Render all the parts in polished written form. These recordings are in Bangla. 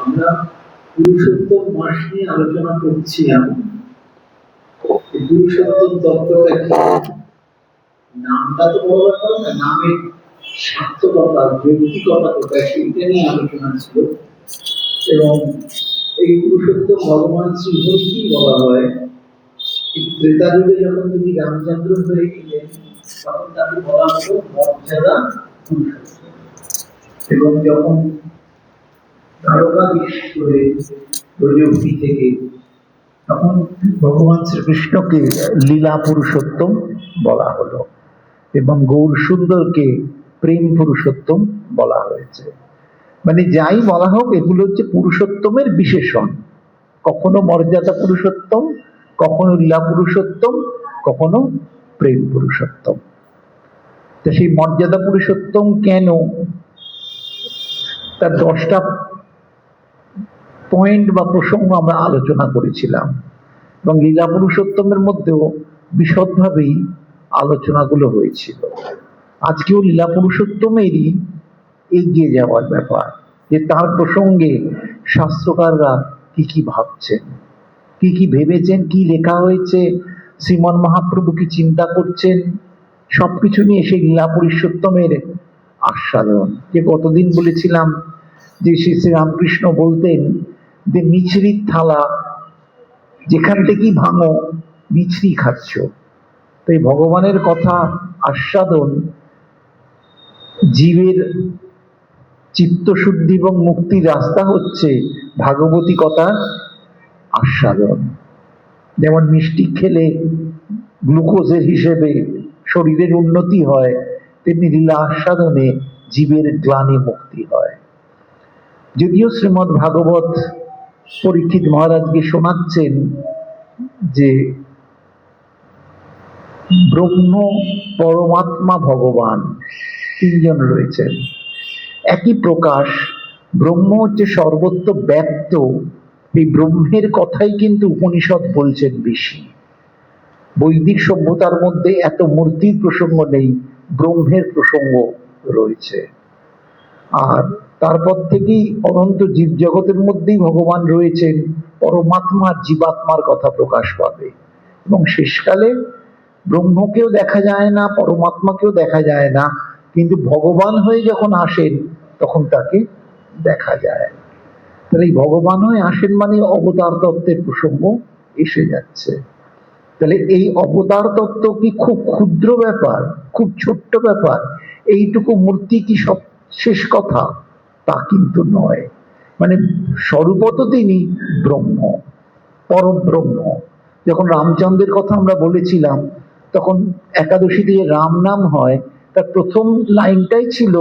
আমরা পুরুষোত্তম মাস নিয়ে আলোচনা করছিলাম। পুরুষোত্তম তত্ত্বটা কি? নামটা তো বড় ব্যাপার না, নামের সার্থকতা যৌক্তিকতা কোথায় সেইটা নিয়ে আলোচনা ছিল। এবং এই পুরুষোত্তম ভগবান শ্রীহরিকেই বলা হয়। ত্রেতা যুগে যখন তিনি রামচন্দ্র হয়ে গেলেন তখন তাকে বলা হতো মর্যাদা পুরুষোত্তম। এবং যখন দ্বারকাধীশ্বরে প্রযুক্তি থেকে তখন ভগবান শ্রীকৃষ্ণকে লীলা পুরুষোত্তম বলা হলো এবং গৌর সুন্দরকে প্রেম পুরুষোত্তম বলা হয়েছে। মানে যাই বলা হোক, এগুলো হচ্ছে পুরুষোত্তমের বিশেষণ। কখনো মর্যাদা পুরুষোত্তম, কখনো লীলা পুরুষোত্তম, কখনো প্রেম পুরুষোত্তম। তো সেই মর্যাদা পুরুষোত্তম কেন, তার 10টা পয়েন্ট বা প্রসঙ্গ আমরা আলোচনা করেছিলাম এবং লীলা পুরুষোত্তমের মধ্যেও বিশদভাবেই আলোচনাগুলো হয়েছিল। আজকেও লীলা পুরুষোত্তমেরই এগিয়ে যাওয়ার ব্যাপার, যে তার প্রসঙ্গে শাস্ত্রকাররা কি কি ভাবছেন, কি কি ভেবেছেন, কি লেখা হয়েছে, শ্রীমন মহাপ্রভু কি চিন্তা করছেন, সবকিছু নিয়ে সেই লীলা পুরুষোত্তমের আস্বাদন। যে গতদিন বলেছিলাম যে শ্রী শ্রীরামকৃষ্ণ বলতেন যে মিছরির থালা যেখান থেকেই ভাঙো মিছরি খাচ্ছ। তাই ভগবানের কথা আস্বাদন জীবের চিত্তশুদ্ধি এবং মুক্তির রাস্তা হচ্ছে ভাগবতী কথার আস্বাদন। যেমন মিষ্টি খেলে গ্লুকোজের হিসেবে শরীরের উন্নতি হয়, তেমনি লীলা আস্বাদনে জীবের গ্লানি মুক্তি হয়। যদিও শ্রীমদ্ ভাগবত পরীক্ষিত মহারাজকে শোনাচ্ছেন যে ব্রহ্ম, পরমাত্মা, ভগবান তিনজন রয়েছেন। একই প্রকাশ, ব্রহ্ম হচ্ছে সর্বত্র ব্যক্ত। এই ব্রহ্মের কথাই কিন্তু উপনিষদ বলছেন বেশি। বৈদিক সভ্যতার মধ্যে এত মূর্তির প্রসঙ্গ নেই, ব্রহ্মের প্রসঙ্গ রয়েছে। আর তারপর থেকেই অনন্ত জীব জগতের মধ্যেই ভগবান রয়েছেন, পরমাত্মা জীবাত্মার কথা প্রকাশ পাবে। এবং শেষকালে ব্রহ্মকেও দেখা যায় না, পরমাত্মাকেও দেখা যায় না, কিন্তু ভগবান হয়ে যখন আসেন তখন তাকে দেখা যায়। তাহলে এই ভগবান হয়ে আসেন মানে অবতার তত্ত্বের প্রসঙ্গ এসে যাচ্ছে। তাহলে এই অবতার তত্ত্ব কি খুব ক্ষুদ্র ব্যাপার, খুব ছোট্ট ব্যাপার, এইটুকু মূর্তি কি সব শেষ কথা? তা কিন্তু নয়। মানে স্বরূপত তিনি ব্রহ্ম, পরব্রহ্ম। যখন রামচন্দ্রের কথা আমরা বলেছিলাম তখন একাদশীতে যে রাম নাম হয় তার প্রথম লাইনটাই ছিল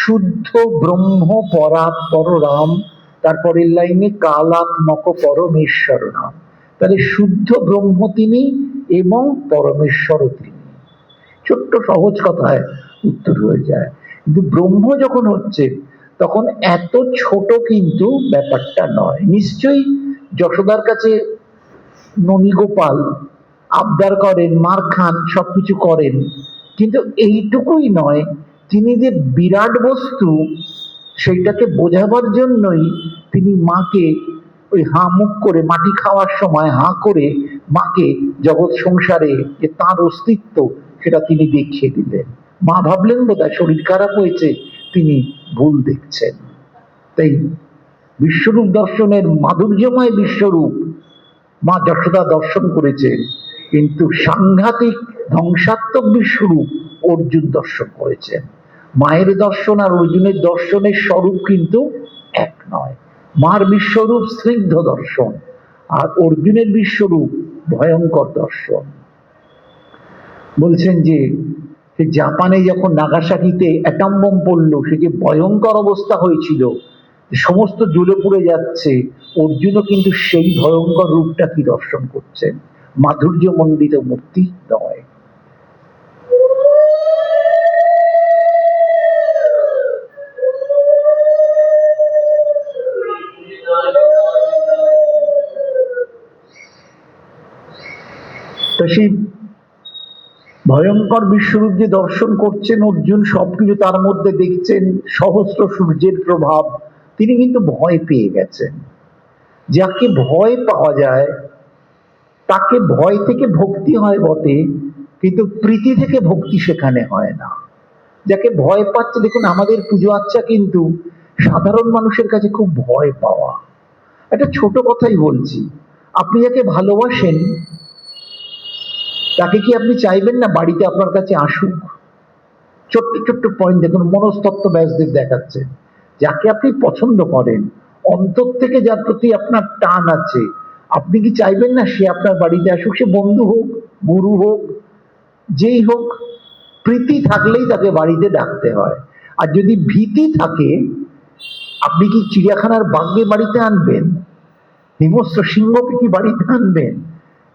শুদ্ধ ব্রহ্ম পরাৎপর রাম, তারপরের লাইনে কালাত্মক পরমেশ্বর নাম। তাহলে শুদ্ধ ব্রহ্ম তিনি এবং পরমেশ্বর তিনি। ছোট্ট সহজ কথায় উত্তর হয়ে যায়। কিন্তু ব্রহ্ম যখন হচ্ছে তখন এত ছোট কিন্তু ব্যাপারটা নয়। নিশ্চয়ই যশোদার কাছে ননীগোপাল আবদার করেন, মার খান, সবকিছু করেন, কিন্তু এইটুকুই নয়, তিনি যে বিরাট বস্তু সেইটাকে বোঝাবার জন্যই তিনি মাকে ওই হাঁ মুখ করে মাটি খাওয়ার সময় হাঁ করে মাকে জগৎ সংসারে যে তাঁর অস্তিত্ব সেটা তিনি দেখিয়ে দিলেন। মা ভাবলেন বোধহয় শরীর খারাপ হয়েছে, তিনি ভুল দেখছেন। তাই বিশ্বরূপ দর্শনের মাধুর্যময় বিশ্বরূপ মা যশোদা দর্শন করেছেন, কিন্তু সাংঘাতিক ধ্বংসাত্মক বিশ্বরূপ অর্জুন দর্শন করেছেন। মায়ের দর্শন আর অর্জুনের দর্শনের স্বরূপ কিন্তু এক নয়। মার বিশ্বরূপ স্নিগ্ধ দর্শন আর অর্জুনের বিশ্বরূপ ভয়ঙ্কর দর্শন। বলছেন যে জাপানে যখন নাগাসাকিতে অ্যাটম বোম পড়লো, সে যে ভয়ঙ্কর অবস্থা হয়েছিল, সমস্ত জ্বলে পুড়ে যাচ্ছে, অর্জুনও কিন্তু সেই ভয়ঙ্কর রূপটা কি দর্শন করছেন, মাধুর্য মণ্ডিত মূর্তি নয়। তো সেই ভয়ঙ্কর বিশ্বরূপ যে দর্শন করছেন অর্জুন, সবকিছু তার মধ্যে দেখছেন, সহস্র সূর্যের প্রভাব, তিনি কিন্তু ভয় পেয়ে গেছেন। যাকে ভয় পাওয়া যায় তাকে ভয় থেকে ভক্তি হয় বটে, কিন্তু প্রীতি থেকে ভক্তি সেখানে হয় না। যাকে ভয় পাচ্ছে, দেখুন আমাদের পুজো আচ্ছা কিন্তু সাধারণ মানুষের কাছে খুব ভয় পাওয়া। একটা ছোট কথাই বলছি, আপনি যাকে ভালোবাসেন তাকে কি আপনি চাইবেন না বাড়িতে আপনার কাছে আসুক? ছোট্ট ছোট্ট পয়েন্ট দেখুন, মনস্তত্ত্ব ব্যাসদেব দেখাচ্ছে। যাকে আপনি পছন্দ করেন, অন্তর থেকে যার প্রতি আপনার টান আছে, আপনি কি চাইবেন না সে আপনার বাড়িতে আসুক? সে বন্ধু হোক, গুরু হোক, যেই হোক, প্রীতি থাকলেই তাকে বাড়িতে ডাকতে হয়। আর যদি ভীতি থাকে, আপনি কি চিড়িয়াখানার বাঘকে বাড়িতে আনবেন? হিংস্র সিংহকে কি বাড়িতে আনবেন?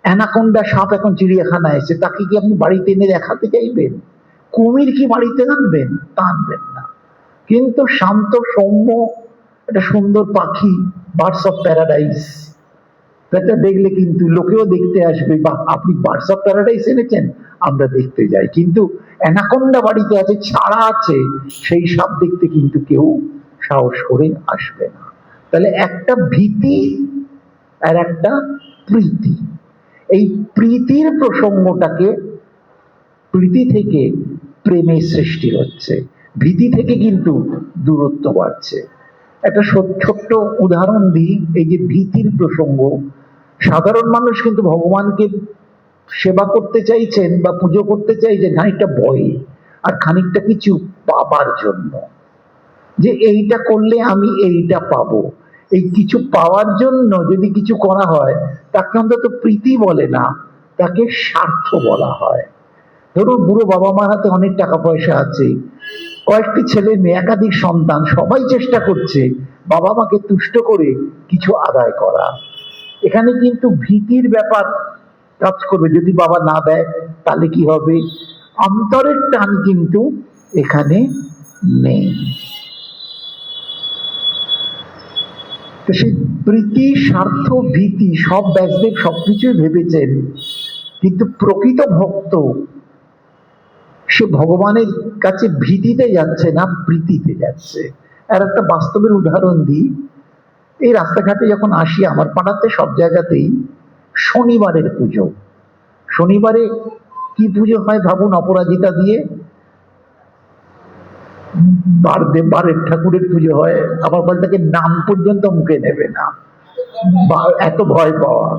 অ্যানাকোন্ডা সাপ এখন চিড়িয়াখানায় এসে, তাকে কি আপনি বাড়িতে এনে দেখাতে চাইবেন? কুমির কি বাড়িতে আনবেন? তা আনবেন না। কিন্তু শান্ত সৌম্য একটা সুন্দর পাখি, বার্ডস অফ প্যারাডাইস, সেটা দেখলে কিন্তু লোকেও দেখতে আসবে। বা আপনি বার্ডস অফ প্যারাডাইস এনেছেন, আমরা দেখতে যাই। কিন্তু অ্যানাকোন্ডা বাড়িতে আছে, ছাড়া আছে, সেই সাপ দেখতে কিন্তু কেউ সাহস করে আসবে না। তাহলে একটা ভীতি আর একটা প্রীতি, এই প্রীতির প্রসঙ্গটাকে, প্রীতি থেকে প্রেমের সৃষ্টি হচ্ছে, ভীতি থেকে কিন্তু দূরত্ব বাড়ছে। একটা ছোট্ট উদাহরণ দিই, এই যে ভীতির প্রসঙ্গ, সাধারণ মানুষ কিন্তু ভগবানকে সেবা করতে চাইছেন বা পুজো করতে চাইছেন খানিকটা ভয়ে, আর খানিকটা কিছু পাবার জন্য, যে এইটা করলে আমি এইটা পাবো। এই কিছু পাওয়ার জন্য যদি কিছু করা হয়, তাকে অন্তত প্রীতি বলে না, তাকে স্বার্থ বলা হয়। ধরুন বুড়ো বাবা মার হাতে অনেক টাকা পয়সা আছে, কয়েকটি ছেলে মেয়ে, একাধিক সন্তান, সবাই চেষ্টা করছে বাবা মাকে তুষ্ট করে কিছু আদায় করা। এখানে কিন্তু ভীতির ব্যাপার কাজ করবে, যদি বাবা না দেয় তাহলে কি হবে? অন্তরের টান কিন্তু এখানে নেই। তো সেই প্রীতি, স্বার্থ, ভীতি সব ব্যাসদেব সবকিছুই ভেবেছেন, কিন্তু প্রকৃত ভক্ত সে ভগবানের কাছে ভীতিতে যাচ্ছে না, প্রীতিতে যাচ্ছে। আর একটা বাস্তবের উদাহরণ দিই, এই রাস্তাঘাটে যখন আসি, আমার পাড়াতে সব জায়গাতেই শনিবারের পুজো। শনিবারে কি পুজো হয় ভাবুন? অপরাজিতা দিয়ে বারের ঠাকুরের পুজো হয়। আবার বল, তাকে নাম পর্যন্ত মুখে নেবে না, এত ভয় পাওয়া।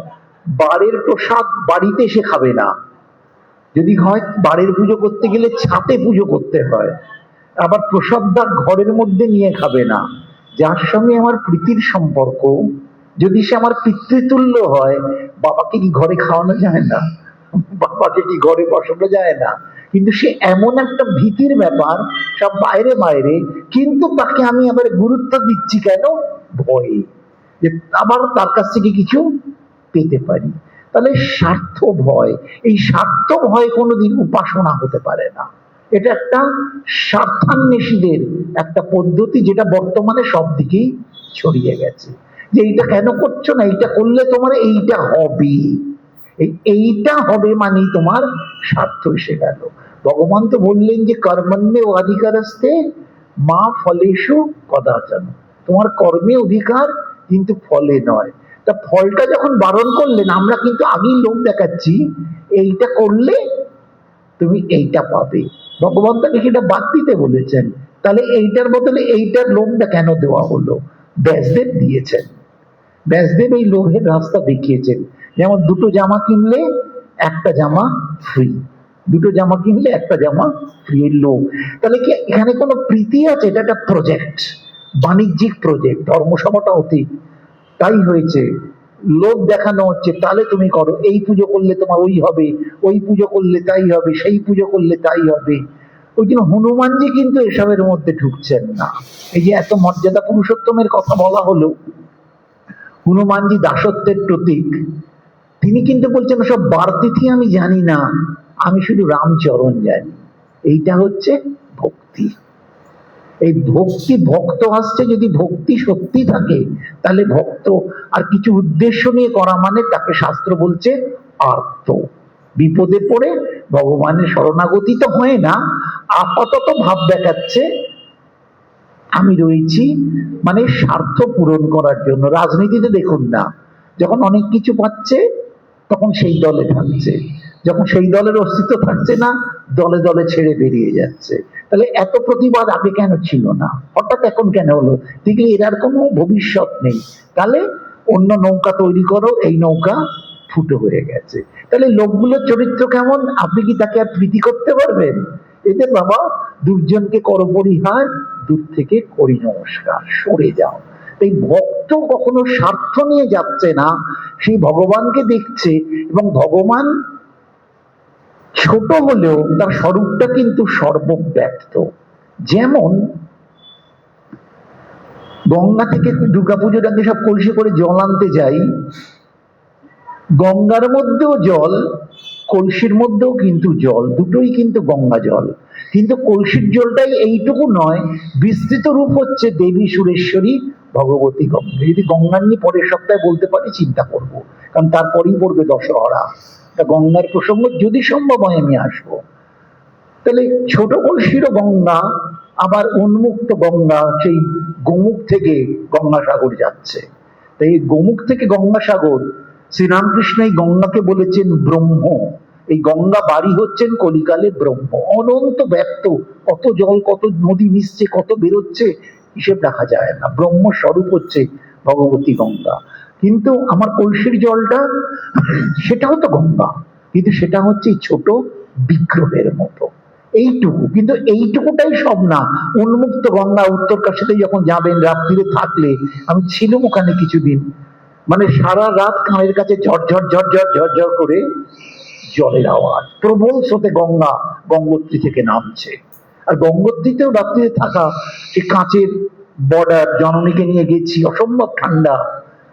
বারের প্রসাদ বাড়িতে এসে খাবে না, যদি হয় বাড়ির পুজো করতে গেলে ছাতে পুজো করতে হয়। আবার প্রসাদটা ঘরের মধ্যে নিয়ে খাবে না। যার সঙ্গে আমার প্রীতির সম্পর্ক, যদি সে আমার পিতৃতুল্য হয়, বাবাকে কি ঘরে খাওয়ানো যায় না? বাবাকে কি ঘরে বসানো যায় না? কিন্তু সে এমন একটা ভীতির ব্যাপার, সব বাইরে বাইরে, কিন্তু তাকে আমি আবার গুরুত্ব দিচ্ছি কেন? ভয়ে, যে আবার তার কাছ থেকে কিছু পেতে পারি। তাহলে স্বার্থ ভয়, এই স্বার্থ ভয় কোনোদিন উপাসনা হতে পারে না। এটা একটা স্বার্থান্বেষীদের একটা পদ্ধতি, যেটা বর্তমানে সব দিকেই ছড়িয়ে গেছে। যে এইটা কেন করছো না, এইটা করলে তোমার এইটা হবে, এইটা হবে মানেই তোমার স্বার্থ এসে গেল। ভগবান তো বললেন যে কর্মণ্যে অধিকারস্তে মা ফলেষু কদাচন, তোমার কর্মে অধিকার, কিন্তু ফলে নয়। তা ফলটা যখন বারণ করলেন, আমরা কিন্তু আগেই লোক দেখাচ্ছি, এইটা করলে তুমি এইটা পাবে। ভগবান তাকে সেটা বাদ দিতে বলেছেন, তাহলে এইটার বদলে এইটার লোভটা কেন দেওয়া হলো? ব্যাসদেব দিয়েছেন, ব্যাসদেব এই লোভের রাস্তা দেখিয়েছেন। যেমন দুটো জামা কিনলে একটা জামা ফ্রি, দুটো জামা কিনলে একটা জামা ফ্রি, এর লোভ। তাহলে কি এখানে কোনো প্রীতি আছে? এটা একটা প্রজেক্ট, বাণিজ্যিক প্রজেক্ট। ধর্মসভাটা অতি তাই হয়েছে, লোভ দেখানো হচ্ছে, তাহলে তুমি করো, এই পুজো করলে তোমার ওই হবে, ওই পুজো করলে তাই হবে, সেই পুজো করলে তাই হবে। ওই জন্য হনুমানজি কিন্তু এসবের মধ্যে ঢুকছেন না। এই যে এত মর্যাদা পুরুষোত্তমের কথা বলা হলো, হনুমানজি দাসত্বের প্রতীক, তিনি কিন্তু বলছেন সব বারতিথি আমি জানি না, আমি শুধু রামচরণ জানি। এইটা হচ্ছে ভক্তি। এই ভক্তি, ভক্ত আসছে, যদি ভক্তি সত্যি থাকে, তাহলে ভক্ত আর কিছু উদ্দেশ্য নিয়ে করা মানে তাকে শাস্ত্র বলছে আর্ত। বিপদে পড়ে ভগবানের শরণাগতি তো হয় না, আপাতত ভাব দেখাচ্ছে আমি রয়েছি মানে স্বার্থ পূরণ করার জন্য। রাজনীতিতে দেখুন না, যখন অনেক কিছু পাচ্ছে তখন সেই দলে থাকছে, যখন সেই দলের অস্তিত্ব থাকছে না দলে দলে ছেড়ে বেরিয়ে যাচ্ছে। তাহলে এত প্রতিবাদ আগে কেন ছিল না, হঠাৎ এখন কেন হলো? দেখলে এর কোনো ভবিষ্যৎ নেই। তাহলে অন্য নৌকা তৈরি করো, এই নৌকা ফুটো হয়ে গেছে। তাহলে লোকগুলোর চরিত্র কেমন, আপনি কি তাকে আর প্রীতি করতে পারবেন? এদের বাবা দুর্জনকে কর পরিহার, দূর থেকে করি নমস্কার, সরে যাও। এই ভক্ত কখনো স্বার্থ নিয়ে যাচ্ছে না, সেই ভগবানকে দেখছে, এবং ভগবান ছোট হলেও তার স্বরূপটা কিন্তু সর্বব্যাপ্ত। যেমন গঙ্গা থেকে দুর্গাপুজোর আগে সব কলসি করে জল আনতে যাই, গঙ্গার মধ্যেও জল, কলসির মধ্যেও কিন্তু জল, দুটোই কিন্তু গঙ্গা জল। কিন্তু কলসির জলটাই এইটুকু নয়, বিস্তৃত রূপ হচ্ছে দেবী সুরেশ্বরী ভগবতী গঙ্গা। যদি গঙ্গা নিয়ে পরের সপ্তাহে বলতে পারি চিন্তা করব, কারণ তারপরেই পড়বে দশহরা। গঙ্গার প্রসঙ্গ যদি সম্ভব হয় আমি আসবো। তাহলে ছোট কলসিরও গঙ্গা, আবার উন্মুক্ত গঙ্গা, সেই গোমুখ থেকে গঙ্গাসাগর যাচ্ছে। তাই এই গোমুখ থেকে গঙ্গাসাগর, শ্রীরামকৃষ্ণ এই গঙ্গাকে বলেছেন ব্রহ্ম। এই গঙ্গা বাড়ি হচ্ছেন কলিকালে ব্রহ্ম, অনন্ত ব্যক্ত। কত জল, কত নদী মিশছে, কত বেরোচ্ছে, হিসেব রাখা যায় না। ব্রহ্ম স্বরূপ হচ্ছে ভগবতী গঙ্গা। কিন্তু আমার কলসির জলটা, সেটাও তো গঙ্গা, কিন্তু সেটা হচ্ছে ছোট বিগ্রহের মতো, এইটুকু। কিন্তু এইটুকুটাই সব না। উন্মুক্ত গঙ্গা, উত্তরকাশীতে যখন যাবেন রাত্রিরে থাকলে, আমি ছিলাম ওখানে কিছুদিন, মানে সারা রাত কানের কাছে ঝরঝর ঝরঝর ঝরঝর করে জলের আওয়াজ, প্রবল স্রোতে গঙ্গা গঙ্গোত্রী থেকে নামছে। আর গঙ্গোত্রীতেও রাত্রিরে থাকা, সেই কাঁচের বর্ডার, জননীকে নিয়ে গেছি, অসম্ভব ঠান্ডা।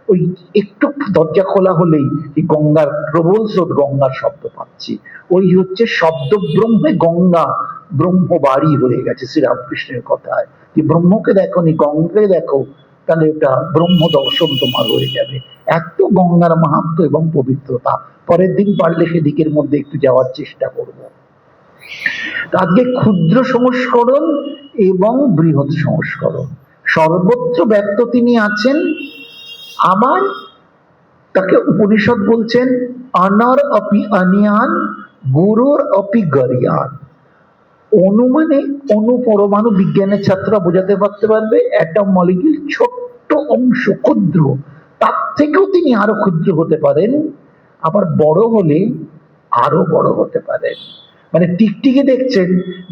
ওই একটু দরজা খোলা হলেই এই গঙ্গার প্রবল স্রোত, গঙ্গার শব্দ পাচ্ছি। ওই হচ্ছে শব্দ ব্রহ্মে গঙ্গা, ব্রহ্ম বাড়ি হয়ে গেছে শ্রীরামকৃষ্ণের কথায়, যে ব্রহ্মকে দেখো নি গঙ্গাকে দেখো, তাহলে ওটা ব্রহ্ম দর্শন তোমার হয়ে যাবে। এত গঙ্গার মাহাত্ম্য এবং পবিত্রতা। পরের দিন পারলে সেদিকের মধ্যে একটু যাওয়ার চেষ্টা করব। আজকে ক্ষুদ্র সংস্করণ এবং বৃহৎ সংস্করণ, সর্বত্র ব্যক্ত তিনি আছেন। আবার তাকে উপনিষদ বলছেন অনর অপি অনিয়ান, গুরুর অপি গরিয়ান। অণু মানে অণু, পরমাণু বিজ্ঞানের ছাত্ররা বোঝাতে পারতে পারবে, অ্যাটম মলিকিউল, ছোট্ট অংশ, ক্ষুদ্র, তার থেকেও তিনি আরো ক্ষুদ্র হতে পারেন। আবার বড় হলে আরো বড় হতে পারেন। মানে টিকটিকি দেখছেন,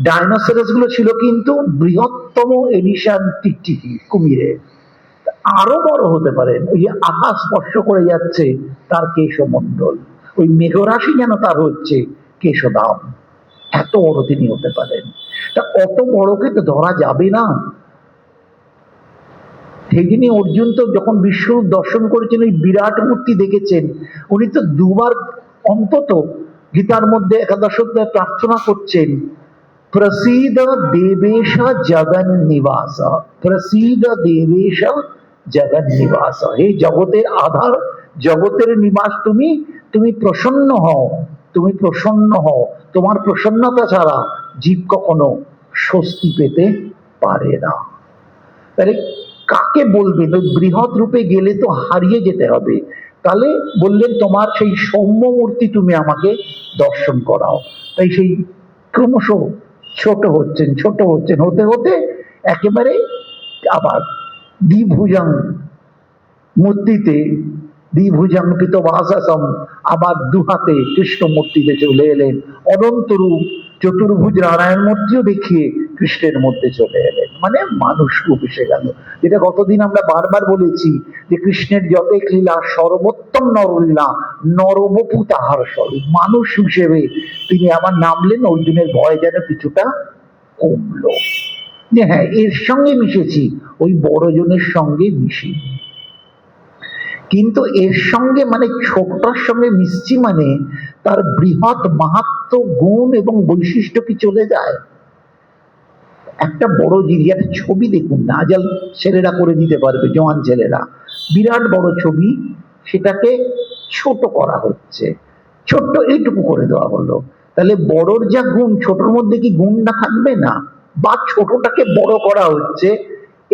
ডাইনোসরাস গুলো ছিল কিন্তু বৃহত্তম এডিশন টিকটিকি, কুমিরের। আরো বড় হতে পারেন, ওই যে আকাশ স্পর্শ করে যাচ্ছে তার কেশমণ্ডল, ওই মেঘরাশি যেন তার হচ্ছে কেশদাম। এত বড় তিনি হতে পারেন। তা অত বড়কে তো ধরা যাবে না। সেই দিনই অর্জুন তো যখন বিশ্বরূপ দর্শন করেছেন, ওই বিরাট মূর্তি দেখেছেন, উনি তো দুবার অন্তত গীতার মধ্যে একাদশ অধ্যায়ে প্রার্থনা করছেন, প্রসীদ দেবেশ জগন নিবাস, প্রসীদ দেবেশ জগন নিবাস। হে জগতের আধার, জগতের নিবাস তুমি, তুমি প্রসন্ন হও, তুমি প্রসন্ন হও। তোমার প্রসন্নতা ছাড়া জীব কখনো স্বস্তি পেতে পারে না। তাহলে কাকে বলবেন? ওই বৃহৎ রূপে গেলে তো হারিয়ে যেতে হবে। তাহলে বললেন তোমার সেই সৌম্য মূর্তি তুমি আমাকে দর্শন করাও। তাই সেই ক্রমশ ছোট হচ্ছেন, ছোট হচ্ছেন, হতে হতে একেবারে আবার দ্বিভুজাং মূর্তিতে, দ্বিভুজাঙ্কিত বাসাসম, আবার দুহাতে কৃষ্ণ মূর্তিতে চলে এলেন। অনন্ত রূপ চতুর্ভুজ নারায়ণ মূর্তিও দেখিয়ে কৃষ্ণের মধ্যে চলে এলেন, মানে মানুষ রূপ এসে গেল। যেটা গতদিন আমরা বারবার বলেছি যে কৃষ্ণের যতেক লীলা সর্বোত্তম নরলীলা, নরবপু তাহার স্বরূপ। মানুষ হিসেবে তিনি আবার নামলেন, অর্জুনের ভয় যেন কিছুটা কমলো, যে হ্যাঁ এর সঙ্গে মিশেছি, ওই বড়জনের সঙ্গে মিশিনি। কিন্তু এর সঙ্গে মানে ছোটটার সঙ্গে মিশছি মানে তার বৃহৎ মাহাত্ম্য, গুণ এবং বৈশিষ্ট্য কি চলে যায়? একটা বড় জিনিস, ছবি দেখুন না, আজাল ছেলেরা করে দিতে পারবে, জওয়ান ছেলেরা, বিরাট বড় ছবি, সেটাকে ছোট করা হচ্ছে, ছোট্ট এইটুকু করে দেওয়া হলো। তাহলে বড়র যা গুণ, ছোটর মধ্যে কি গুণ না থাকবে না? বা ছোটটাকে বড় করা হচ্ছে,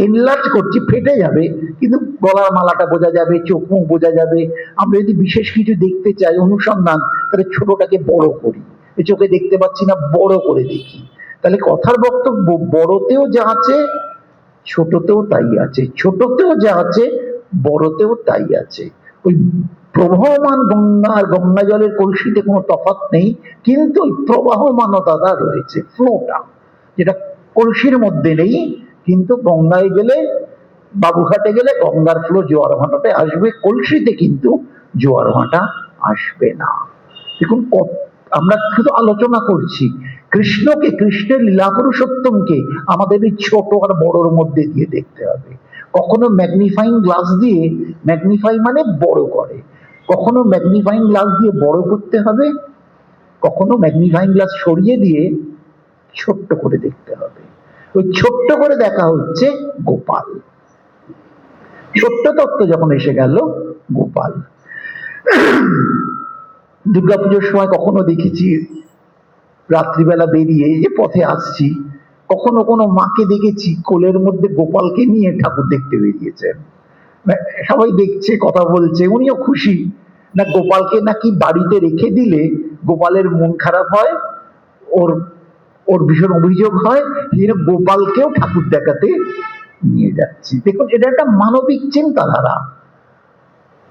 এনলার্জ করছি, ফেটে যাবে, কিন্তু গলার মালাটা বোঝা যাবে, চোখ মুখ বোঝা যাবে। আমরা যদি বিশেষ কিছু দেখতে চাই অনুসন্ধান, তাহলে ছোটটাকে বড় করি, চোখে দেখতে পাচ্ছি না, বড় করে দেখি। তাহলে কথার বক্তব্য, বড়তেও যা আছে ছোটতেও তাই আছে, ছোটতেও যা আছে বড়তেও তাই আছে। ওই প্রবাহমান গঙ্গা আর গঙ্গা জলের কলসিতে কোনো তফাৎ নেই, কিন্তু ওই প্রবাহমানতা রয়েছে, ফ্লোটা, যেটা কলসির মধ্যে নেই, কিন্তু গঙ্গায় গেলে, বাবুঘাটে গেলে গঙ্গার ফ্লো জোয়ার ভাটাতে আসবে, কলসিতে কিন্তু জোয়ার ভাটা আসবে না। দেখুন, আমরা শুধু আলোচনা করছি কৃষ্ণকে, কৃষ্ণের লীলা পুরুষোত্তমকে আমাদের এই ছোট আর বড়র মধ্যে দিয়ে দেখতে হবে। কখনো ম্যাগনিফাইং গ্লাস দিয়ে, ম্যাগনিফাই মানে বড় করে, কখনো ম্যাগনিফাইং গ্লাস দিয়ে বড় করতে হবে, কখনো ম্যাগনিফাইং গ্লাস সরিয়ে দিয়ে ছোট্ট করে দেখতে হবে। ওই ছোট্ট করে দেখা হচ্ছে গোপাল। ছোট্ট তত্ত্ব যখন এসে গেল, গোপাল। দুর্গাপুজোর সময় কখনো দেখেছি রাত্রিবেলা বেরিয়ে যে পথে আসছি, কখনো কোনো মাকে দেখেছি কোলের মধ্যে গোপালকে নিয়ে ঠাকুর দেখতে বেরিয়েছেন। সবাই দেখছে, কথা বলছে, উনিও খুশি। না গোপালকে নাকি বাড়িতে রেখে দিলে গোপালের মন খারাপ হয়, ওর ওর ভীষণ অভিযোগ হয়, গোপালকেও ঠাকুর দেখাতে নিয়ে যাচ্ছি। দেখুন, এটা একটা মানবিক চিন্তাধারা,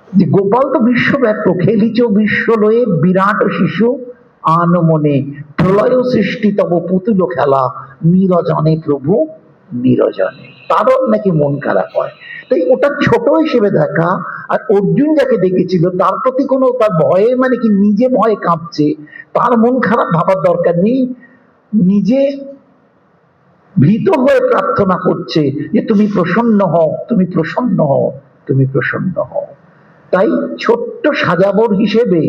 যে গোপাল তো বিশ্বব্যাপক, খেলিছ বিশ্বলয়ে বিরাট শিশু আন মনে, প্রলয় সৃষ্টি তব পুতুল খেলা, নিরজনে প্রভু নিরজনে। তারও নাকি মন খারাপ হয়, তাই ওটা ছোট হিসেবে দেখা। আর অর্জুন যাকে দেখেছিল তার প্রতি কোনো, তার ভয়ে মানে কি, নিজে ভয়ে কাঁপছে, তার মন খারাপ ভাবার দরকার নেই, নিজে ভীত হয়ে প্রার্থনা করছে যে তুমি প্রসন্ন হও, তুমি প্রসন্ন হও, তুমি প্রসন্ন হও। তাই ছোট্ট সাজাবর হিসেবে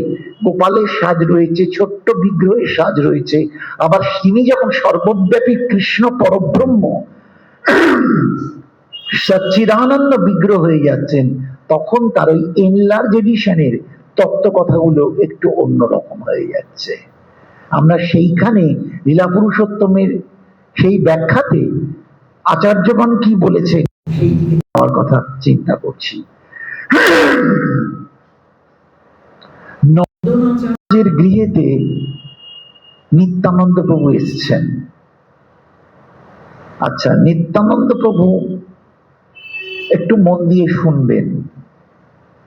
গোপালের সাজ রয়েছে, ছোট্ট বিগ্রহের সাজ রয়েছে। আবার তিনি যখন সর্বব্যাপী কৃষ্ণ পরব্রহ্ম সচ্চিদানন্দ বিগ্রহ হয়ে যাচ্ছেন, তখন তার ওই এনলার্জ এডিশনের তত্ত্ব কথাগুলো একটু অন্যরকম হয়ে যাচ্ছে। আমরা সেইখানে লীলা পুরুষোত্তমের সেই ব্যাখ্যাতে আচার্যগণ কি বলেছে সেই আমার কথা চিন্তা করছি। নন্দনাচার্যের গৃহেতে নিত্যানন্দ প্রভু এসছেন। আচ্ছা, নিত্যানন্দ প্রভু একটু মন দিয়ে শুনবেন।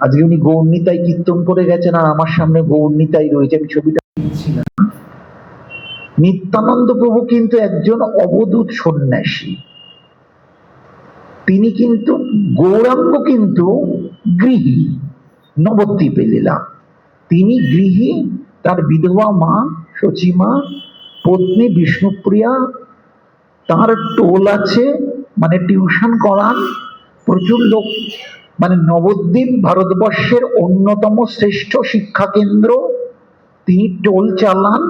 আজকে উনি গৌরনিতাই কীর্তন করে গেছেন, আর আমার সামনে গৌরনিতাই রয়েছে, আমি ছবিটা দিয়েছিলাম। নিত্যানন্দ প্রভু কিন্তু একজন অবধূত সন্ন্যাসী, তিনি কিন্তু গৌরাঙ্গ কিন্তু গৃহী, নবদ্বীপে লীলা, তিনি গৃহী, তার বিধবা মা সচিমা, পত্নী বিষ্ণুপ্রিয়া, তার টোল আছে, মানে টিউশন করান প্রচুর লোক, মানে নবদ্বীপ ভারতবর্ষের অন্যতম শ্রেষ্ঠ শিক্ষা কেন্দ্র, তিনি টোল চালান,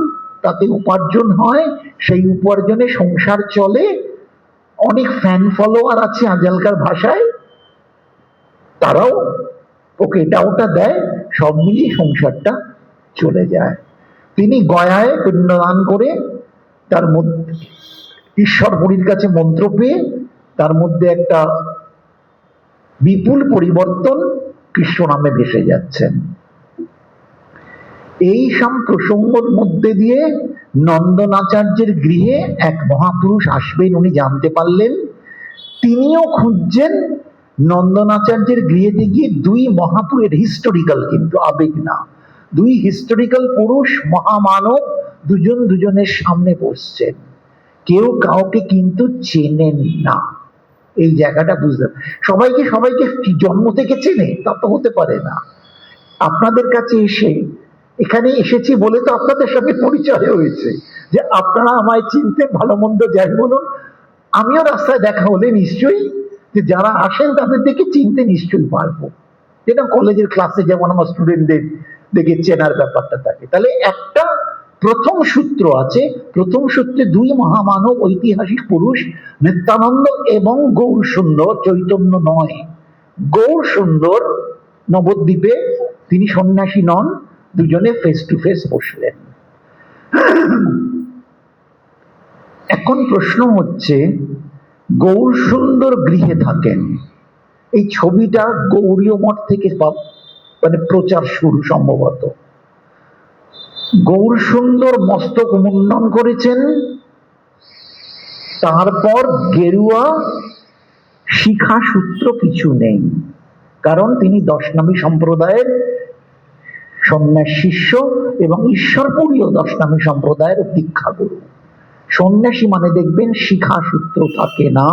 তাতে উপার্জন হয়, সেই উপার্জনে সংসার চলে। অনেক ফ্যান ফলোয়ার আছে আজকালকার ভাষায়, তারাও ওকে এটা ওটা দেয়, সব মিলিয়ে সংসারটা চলে যায়। তিনি গয়ায় পিণ্ডদান করে তার মধ্যে ঈশ্বরপুরীর কাছে মন্ত্র পেয়ে তার মধ্যে একটা বিপুল পরিবর্তন কৃষ্ণ নামে ভেসে যাচ্ছেন। এই সব প্রসঙ্গের মধ্যে দিয়ে নন্দনাচার্যের গৃহে এক মহাপুরুষ আসবেন উনি জানতে পারলেন। তিনিও খুঁজছেন নন্দনাচার্যের গৃহেতে গিয়ে দুই মহাপুরুষের, হিস্টোরিক্যাল কিন্তু আবেগ না, দুই হিস্টোরিক্যাল পুরুষ মহামানব দুজন দুজনের সামনে বসছেন, কেউ কাউকে কিন্তু চেনেন না। এই জায়গাটা বুঝতে, সবাইকে সবাইকে জন্ম থেকে চেনে তা তো হতে পারে না। আপনাদের কাছে এসে, এখানে এসেছি বলে তো আপনাদের সঙ্গে পরিচয় হয়েছে, যে আপনারা আমায় চিনতেন, ভালো মন্দ যাই বলুন, আমিও রাস্তায় দেখা হলে নিশ্চয়ই, যে যারা আসেন তাদের দেখে চিনতে নিশ্চয়ই পারবো, যেটা কলেজের ক্লাসে যেমন আমার স্টুডেন্টদের দেখে চেনার ব্যাপারটা থাকে। তাহলে একটা প্রথম সূত্র আছে, প্রথম সূত্রে দুই মহামানব ঐতিহাসিক পুরুষ নিত্যানন্দ এবং গৌর সুন্দর, চৈতন্য নয়, গৌর সুন্দর নবদ্বীপে, তিনি সন্ন্যাসী নন, দুজনে ফেস টু ফেস বসলেন। এখন প্রশ্ন হচ্ছে গৌর সুন্দর গৃহে থাকেন। এই ছবিটা গৌরীয় মঠ থেকে মানে প্রচার শুরু সম্ভবত। গৌর সুন্দর মস্তক মুন্ডন করেছেন, তারপর গেরুয়া শিখা সূত্র কিছু নেই, কারণ তিনি দশনামী সম্প্রদায়ের সন্ন্যাস শিষ্য এবং ঈশ্বরপুরীয় দশনামী সম্প্রদায়ের দীক্ষাগুরু। সন্ন্যাসী মানে দেখবেন শিখা সূত্র থাকে না।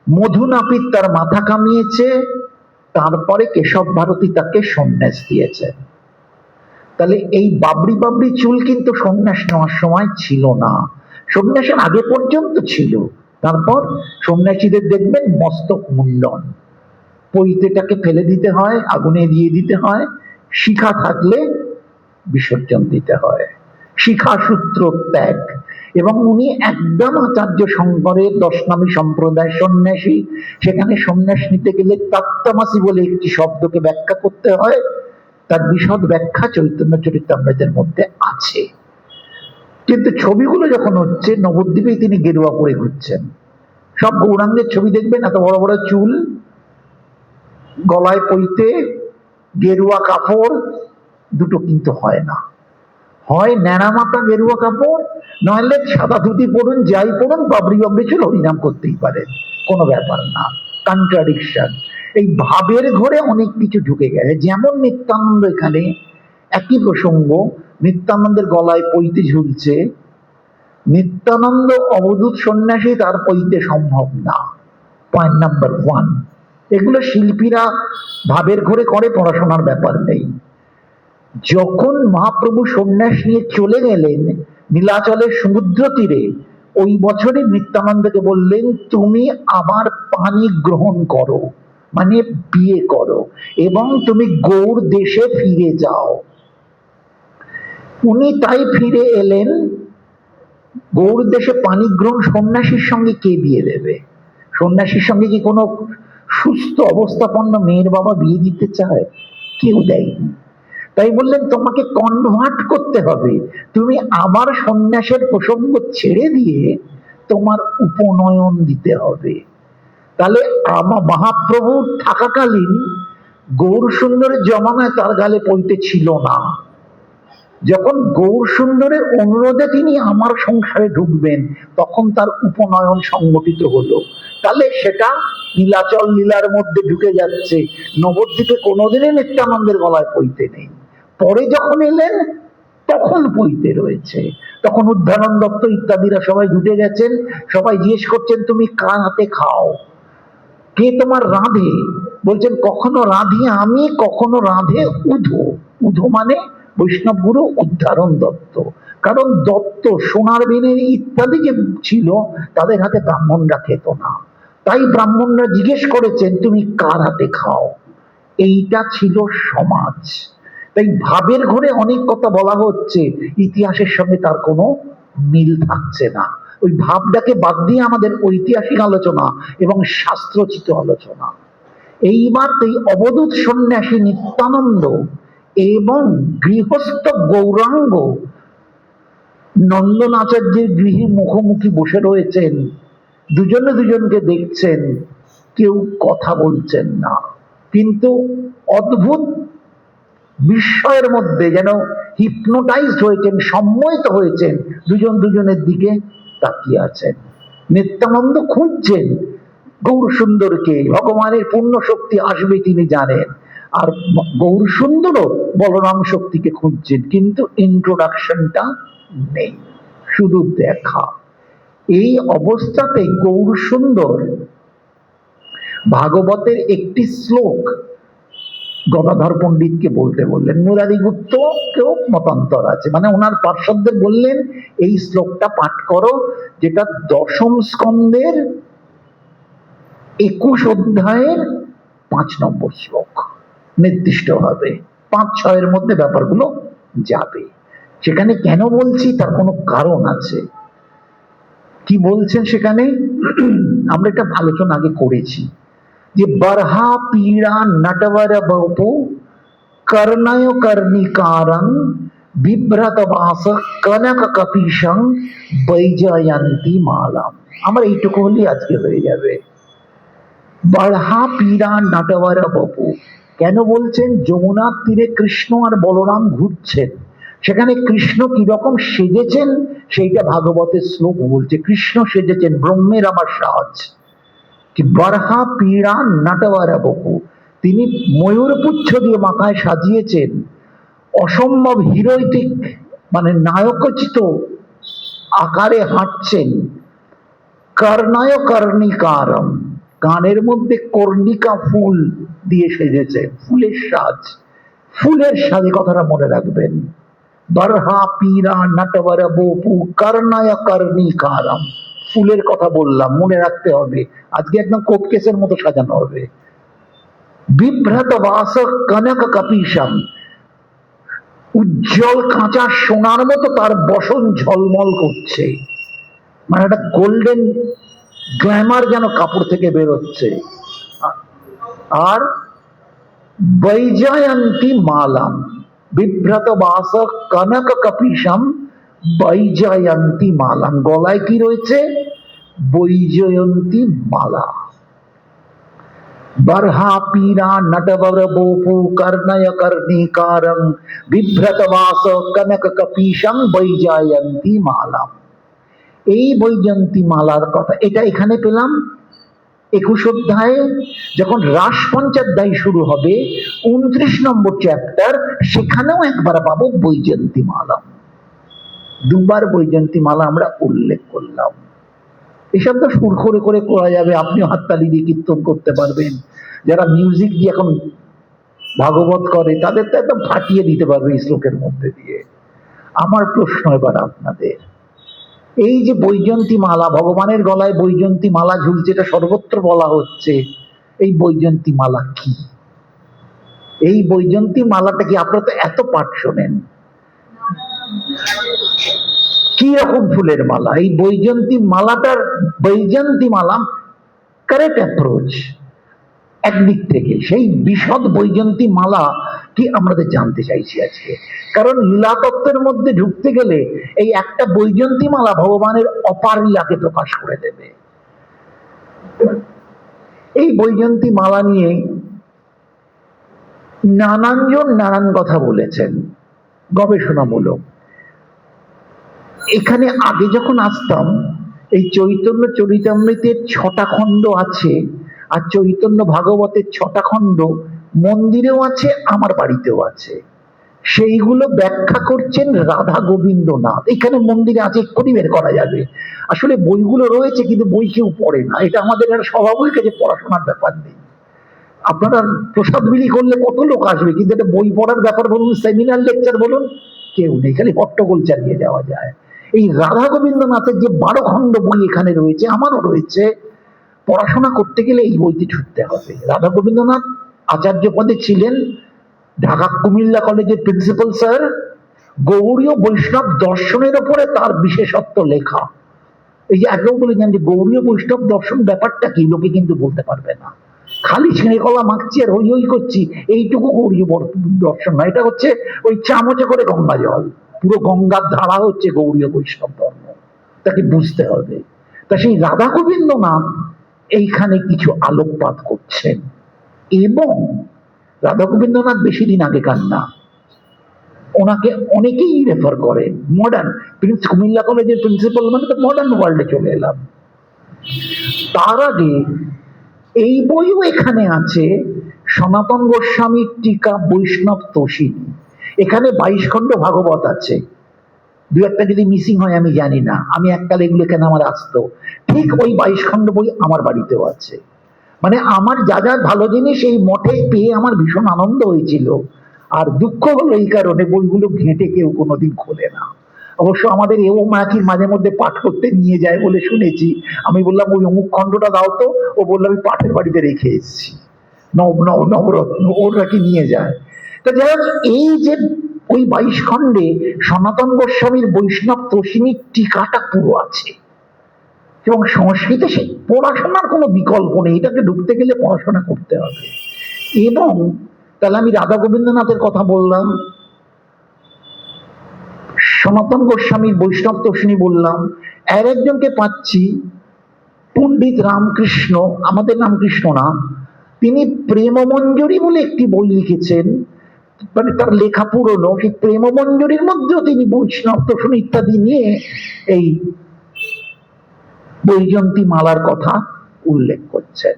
মধু নাপিত তার মাথা কামিয়েছে, তারপরে কেশব ভারতী তাকে সন্ন্যাস দিয়েছে। তাহলে এই বাবরি বাবরি চুল কিন্তু সন্ন্যাস নেওয়ার সময় ছিল না, সন্ন্যাসের আগে পর্যন্ত ছিল। তারপর সন্ন্যাসীদের দেখবেন মস্তক মুন্ডন, পৈতেটাকে ফেলে দিতে হয়, আগুনে দিয়ে দিতে হয়, শিখা থাকলে বিসর্জন দিতে হয়, শিখা সূত্র ত্যাগ। এবং উনি একদম আচার্য শঙ্করের দশনামী সম্প্রদায় সন্ন্যাসী। সেখানে সন্ন্যাস নিতে গেলে তত্ত্বমসি বলে একটি শব্দকে ব্যাখ্যা করতে হয়, তার বিশদ ব্যাখ্যা চৈতন্য চরিতামৃতের মধ্যে আছে। কিন্তু ছবিগুলো যখন হচ্ছে, নবদ্বীপে তিনি গেরুয়া পরে ঘুরছেন। সব গৌরাঙ্গের ছবি দেখবেন, এত বড় বড় চুল, গলায় পইতে, গেরুয়া কাপড়, দুটো কিন্তু হয় না। হয় ন্যাড়া মাথা গেরুয়া কাপড়, নইলে সাদা ধুতি পড়ুন, যাই পড়ুন, বাবরি বাবরি চুল, হরিনাম করতেই পারেন, কোনো ব্যাপার না। কন্ট্রাডিকশন। এই ভাবের ঘরে অনেক কিছু ঢুকে গেছে। যেমন নিত্যানন্দ, এখানে একই প্রসঙ্গ, নিত্যানন্দের গলায় পইতে ঝুলছে, নিত্যানন্দ অবধূত সন্ন্যাসী, তার পইতে সম্ভব না। Point number 1। এগুলো শিল্পীরা ভাবের ঘরে করে, পড়াশোনার ব্যাপার নেই। যখন মহাপ্রভু সন্ন্যাস নিয়ে চলে গেলেন নীলাচলের সমুদ্র তীরে, ওই বছরই নিত্যানন্দকে বললেন, তুমি আমার পানি গ্রহণ করো, মানে বিয়ে করো, এবং তুমি গৌর দেশে ফিরে যাও। উনি তাই ফিরে এলেন। গৌর দেশে পানি গ্রহণ, সন্ন্যাসীর সঙ্গে কে বিয়ে দেবে? সন্ন্যাসীর সঙ্গে কি কোনো সুস্থ অবস্থাপন্ন মেয়ের বাবা বিয়ে দিতে চায়? কেউ দেয়নি। তাই বললেন, তোমাকে কনভার্ট করতে হবে, তুমি আবার সন্ন্যাসের প্রসঙ্গ ছেড়ে দিয়ে তোমার উপনয়ন দিতে হবে। তাহলে আমার মহাপ্রভুর থাকাকালীন গৌর সুন্দরের জমানায় তার গালে পইতে ছিল না। যখন গৌর সুন্দরের অনুরোধে তিনি আমার সংসারে ঢুকবেন, তখন তার উপনয়ন সংগঠিত হলো। তাহলে সেটা নীলাচল লীলার মধ্যে ঢুকে যাচ্ছে। নবদ্বীপে কোনোদিনই নিত্যানন্দের গলায় পইতে নেই। পরে যখন এলেন তখন পইতে রয়েছে। তখন উদ্ধারণ দত্ত ইত্যাদিরা সবাই জুটে গেছেন, সবাই জিজ্ঞেস করছেন, তুমি কার হাতে খাও, কে তোমার রাধে? বলছেন, কখনো রাধি আমি, কখনো রাধে উধো। উধো মানে বৈষ্ণব গুরু উদ্ধারণ দত্ত। কারণ দত্ত, সোনার বেনের ইত্যাদি যে ছিল, তাদের হাতে ব্রাহ্মণরা খেত না। তাই ব্রাহ্মণরা জিজ্ঞেস করেছেন, তুমি কার হাতে খাও। এইটা ছিল সমাজ। তাই ভাবের ঘরে অনেক কথা বলা হচ্ছে, ইতিহাসের সঙ্গে তার কোনো মিল থাকছে না। ওই ভাবটাকে বাদ দিয়ে আমাদের ঐতিহাসিক আলোচনা এবং শাস্ত্রচিত আলোচনা। এইবার এই অবধূত সন্ন্যাসী নিত্যানন্দ এবং গৃহস্থ গৌরাঙ্গ নন্দন আচার্যের গৃহে মুখোমুখি বসে রয়েছেন, দুজনে দুজনকে দেখছেন, কেউ কথা বলছেন না, কিন্তু অদ্ভুত বিস্ময়ের মধ্যে যেন হিপনোটাইজড হয়েছেন, সম্মোহিত হয়েছেন, দুজন দুজনের দিকে তাকিয়ে আছেন। নিত্যানন্দ খুঁজছেন গৌর সুন্দরকে, ভগবানের পূর্ণ শক্তি আসবে তিনি জানেন, আর গৌর সুন্দরও বলরাম শক্তিকে খুঁজছেন, কিন্তু ইন্ট্রোডাকশনটা নেই, শুধু দেখা। এই অবস্থাতে গৌর সুন্দর ভাগবতের একটি শ্লোক গদাধর পণ্ডিতকে বলতে বললেন। মুরারি গুপ্ত কেউ মতান্তর আছে, মানে ওনার পার্শ্বদের বললেন, এই শ্লোকটা পাঠ করো, যেটা 10ম স্কন্ধের 21 অধ্যায়ের 5 নম্বর শ্লোক। নির্দিষ্ট ভাবে 5-6 মধ্যে ব্যাপারগুলো যাবে। সেখানে কেন বলছি, তার কোনো কারণ আছে। কি বলছেন সেখানে? আমরা একটা আলোচনা আগে করেছি যে বরহা পীড়া নটবর বপু কর্ণয় কর্ণিকারং বিভ্রাত বাস কনক কপিশং বৈজয়ন্তী মালাম। আমার এইটুকু হলেই আজকে হয়ে যাবে। বাড়হা পীরা নটবর বপু। কেন বলছেন? যমুনার তীরে কৃষ্ণ আর বলরাম ঘুরছেন, সেখানে কৃষ্ণ কিরকম সেজেছেন সেইটা ভাগবতের শ্লোক বলছে। কৃষ্ণ সেজেছেন ব্রহ্মের আমার সাজ। কি বারহা পীড়া নটবর বপু, তিনি ময়ূর পুচ্ছ দিয়ে মাথায় সাজিয়েছেন, অসম্ভব হিরোইটিক মানে নায়কোচিত আকারে হাঁটছেন। কর্ণায় কর্ণিকারম, কানের মধ্যে কর্ণিকা ফুল দিয়ে সেজেছে, ফুলের সাজ। ফুলের সাজে, কথাটা মনে রাখবেন। বারহা পীরা নটবর বপু কর্ণায় কর্ণিকারম, ফুলের কথা বললাম, মনে রাখতে হবে। আজকে একদম কোর্ট কেসের মতো সাজানো হবে। বিভ্রাত বাস কনক কপিশম, উজ্জ্বল কাঁচা সোনার মতো তার বসন ঝলমল করছে, মানে একটা গোল্ডেন গ্ল্যামার যেন কাপড় থেকে বেরোচ্ছে। আর বৈজয়ন্তী মালাম, বিভ্রাত বাস কনক কপিশম বৈজয়ন্তী মালাম, গলায় কি রয়েছে? বৈজয়ন্তী মালা। बर्हा पीरा नटवर बोपु कर्णय कर्णिकारं बिभ्रत वास कनक कपीशं বৈজয়ন্তী মালা। এই বৈজয়ন্তী মালার কথা এটা এখানে পেলাম 21 অধ্যায়ে। যখন রাস পঞ্চাধ্যায় শুরু হবে 29 নম্বর চ্যাপ্টার, সেখানেও একবার পাবো বৈজয়ন্তী মালা। দুবার বৈজয়ন্তী মালা আমরা উল্লেখ করলাম। এসব তো সুর করে করে করা যাবে, আপনিও হাততালি দিয়ে কীর্তন করতে পারবেন। যারা মিউজিক দিয়ে এখন ভাগবত করে তাদের তো একদম ফাটিয়ে দিতে পারবে এই শ্লোকের মধ্যে দিয়ে। আমার প্রশ্ন এবার আপনাদের, এই যে বৈজয়ন্তী মালা, ভগবানের গলায় বৈজয়ন্তী মালা ঝুলছে, এটা সর্বত্র বলা হচ্ছে, এই বৈজয়ন্তী মালা কি? এই বৈজয়ন্তী মালাটা কি? আপনারা তো এত পাঠ শোনেন, কি রকম ফুলের মালা? এই বৈজয়ন্তী মালাটার, বৈজয়ন্তী মালা কারেক্ট অ্যাপ্রোচ একদিক থেকে। সেই বিশদ বৈজয়ন্তী মালা কি আমাদের জানতে চাইছি আজকে। কারণ লীলা তত্ত্বের মধ্যে ঢুকতে গেলে এই একটা বৈজয়ন্তী মালা ভগবানের অপার লীলাকে প্রকাশ করে দেবে। এই বৈজয়ন্তী মালা নিয়ে নানানজন নানান কথা বলেছেন, গবেষণামূলক। এখানে আগে যখন আসতাম, এই চৈতন্য চরিতামৃতের 6টা খণ্ড আছে, আর চৈতন্য ভাগবতের 6টা খণ্ড মন্দিরেও আছে, আমার বাড়িতেও আছে। সেইগুলো ব্যাখ্যা করছেন রাধা গোবিন্দনাথ। এখানে মন্দিরে আছে, এক্ষুনি বের করা যাবে। আসলে বইগুলো রয়েছে কিন্তু বই কেউ পড়ে না, এটা আমাদের একটা স্বভাব হয়ে গেছে, পড়াশোনার ব্যাপার নেই। আপনারা প্রসাদ বিলি করলে কত লোক আসবে, কিন্তু একটা বই পড়ার ব্যাপার বলুন, সেমিনার লেকচার বলুন, কেউ নেই, খালি হট্টগোল চালিয়ে যাওয়া যায়। এই রাধা গোবিন্দনাথের যে 12 খণ্ড বই এখানে রয়েছে, আমারও রয়েছে, পড়াশোনা করতে গেলে এই বইটি ছুটতে হবে। রাধা গোবিন্দনাথ আচার্য পদে ছিলেন, ঢাকা কুমিল্লা কলেজের প্রিন্সিপাল স্যার। গৌড়ীয় বৈষ্ণব দর্শনের উপরে তার বিশেষত্ব লেখা। এই যে আগেও বলে যান যে গৌড়ীয় বৈষ্ণব দর্শন ব্যাপারটা কি, লোকে কিন্তু বলতে পারবে না। খালি ছিঁড়ে কলা মাখছি আর হই হই করছি, এইটুকু গৌড়ীয় দর্শন না। এটা হচ্ছে ওই চামচে করে গঙ্গা জল, পুরো গঙ্গার ধারা হচ্ছে গৌড়ীয় বৈষ্ণব ধর্ম, তাকে বুঝতে হবে। তা সেই রাধা গোবিন্দনাথ এইখানে কিছু আলোকপাত করছেন। এবং রাধা গোবিন্দনাথ বেশি দিন আগেকার না, ওনাকে অনেকেই রেফার করে। মডার্ন কুমিল্লা কলেজের প্রিন্সিপাল মানে তো মডার্ন ওয়ার্ল্ডে চলে এলাম। তার আগে এই বইও এখানে আছে, সনাতন গোস্বামীর টিকা বৈষ্ণব তোষিনী। এখানে 22 খণ্ড ভাগবত আছে, দু একটা যদি মিসিং হয় আমি জানি না, আমি এককালে এগুলো এখানে আমার আসতো। ঠিক ওই 22 খণ্ড বই আমার বাড়িতেও আছে। মানে আমার যা যা ভালো জিনিস এই মঠে পেয়ে আমার ভীষণ আনন্দ হয়েছিল। আর দুঃখ হলো এই কারণে বইগুলো ঘেঁটে কেউ কোনোদিন খোলে না। অবশ্য আমাদের এও মাঝে মাঝে মধ্যে পাঠ করতে নিয়ে যায় বলে শুনেছি। আমি বললাম ওই অমুক খণ্ডটা দাও তো, ও বললো আমি পাঠের বাড়িতে রেখে এসেছি, নবরত্ন, ওর নাকি নিয়ে যায়। তা যাই হোক, এই যে ওই 22 খণ্ডে সনাতন গোস্বামীর বৈষ্ণব তোষিনীর টিকাটা পুরো আছে, এবং সংস্কৃতে সেই পড়াশোনার কোনো বিকল্প নেই, এটাকে ঢুকতে গেলে পড়াশোনা করতে হবে। এবং তাহলে আমি রাধা গোবিন্দনাথের কথা বললাম, সনাতন গোস্বামীর বৈষ্ণব তোষিনী বললাম, আর একজনকে পাচ্ছি পণ্ডিত রামকৃষ্ণ, আমাদের রামকৃষ্ণ না, তিনি প্রেমমঞ্জরি বলে একটি বই লিখেছেন, মানে তার লেখা পুরনো, সেই প্রেমমঞ্জরির মধ্যেও তিনি বৈষ্ণব তোষণ ইত্যাদি নিয়ে এই বৈজন্তী মালার কথা উল্লেখ করছেন।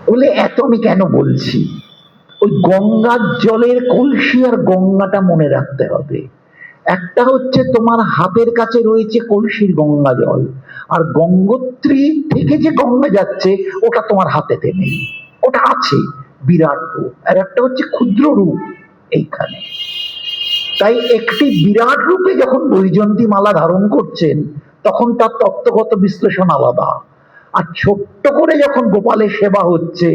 বলে এত আমি কেন বলছি, ওই গঙ্গার জলের কলসি আর গঙ্গাটা মনে রাখতে হবে। একটা হচ্ছে তোমার হাতের কাছে রয়েছে কলসির গঙ্গা জল, আর গঙ্গোত্রী থেকে যে গঙ্গা যাচ্ছে ওটা তোমার হাতেতে নেই, ওটা আছে বিরাট রূপ, আর একটা হচ্ছে ক্ষুদ্র রূপ এইখানে। তাই একটি বিরাট রূপে যখন বৈজন্তী মালা ধারণ করছেন তখন তার তত্ত্বগত বিশ্লেষণ আলাদা, আর ছোট্ট করে যখন গোপালের সেবা হচ্ছে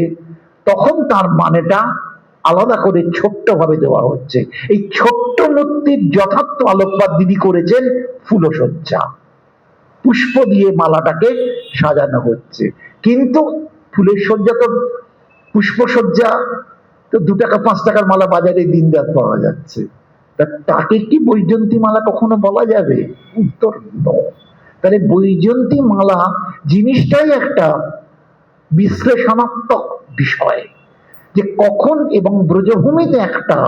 তখন তার মানেটা আলাদা করে ছোট্ট ভাবে দেওয়া হচ্ছে। এই ছোট্ট মূর্তির যথার্থ আলোকপাত দিদি করেছেন ফুলসজ্জা, পুষ্প দিয়ে মালাটাকে সাজানো হচ্ছে। কিন্তু ফুলের সজ্জা তো, পুষ্পসজ্জা তো 2 টাকা 5 টাকার মালা বাজারে দিন রাত পাওয়া যাচ্ছে, তাকে কি বৈজন্তী মালা কখনো বলা যাবে? উত্তর নয়। তাহলে বৈজন্তী মালা জিনিসটাই একটা বিশ্লেষণাত্মক বিষয়, যে কখন এবং ব্রজভূমিতে একটা,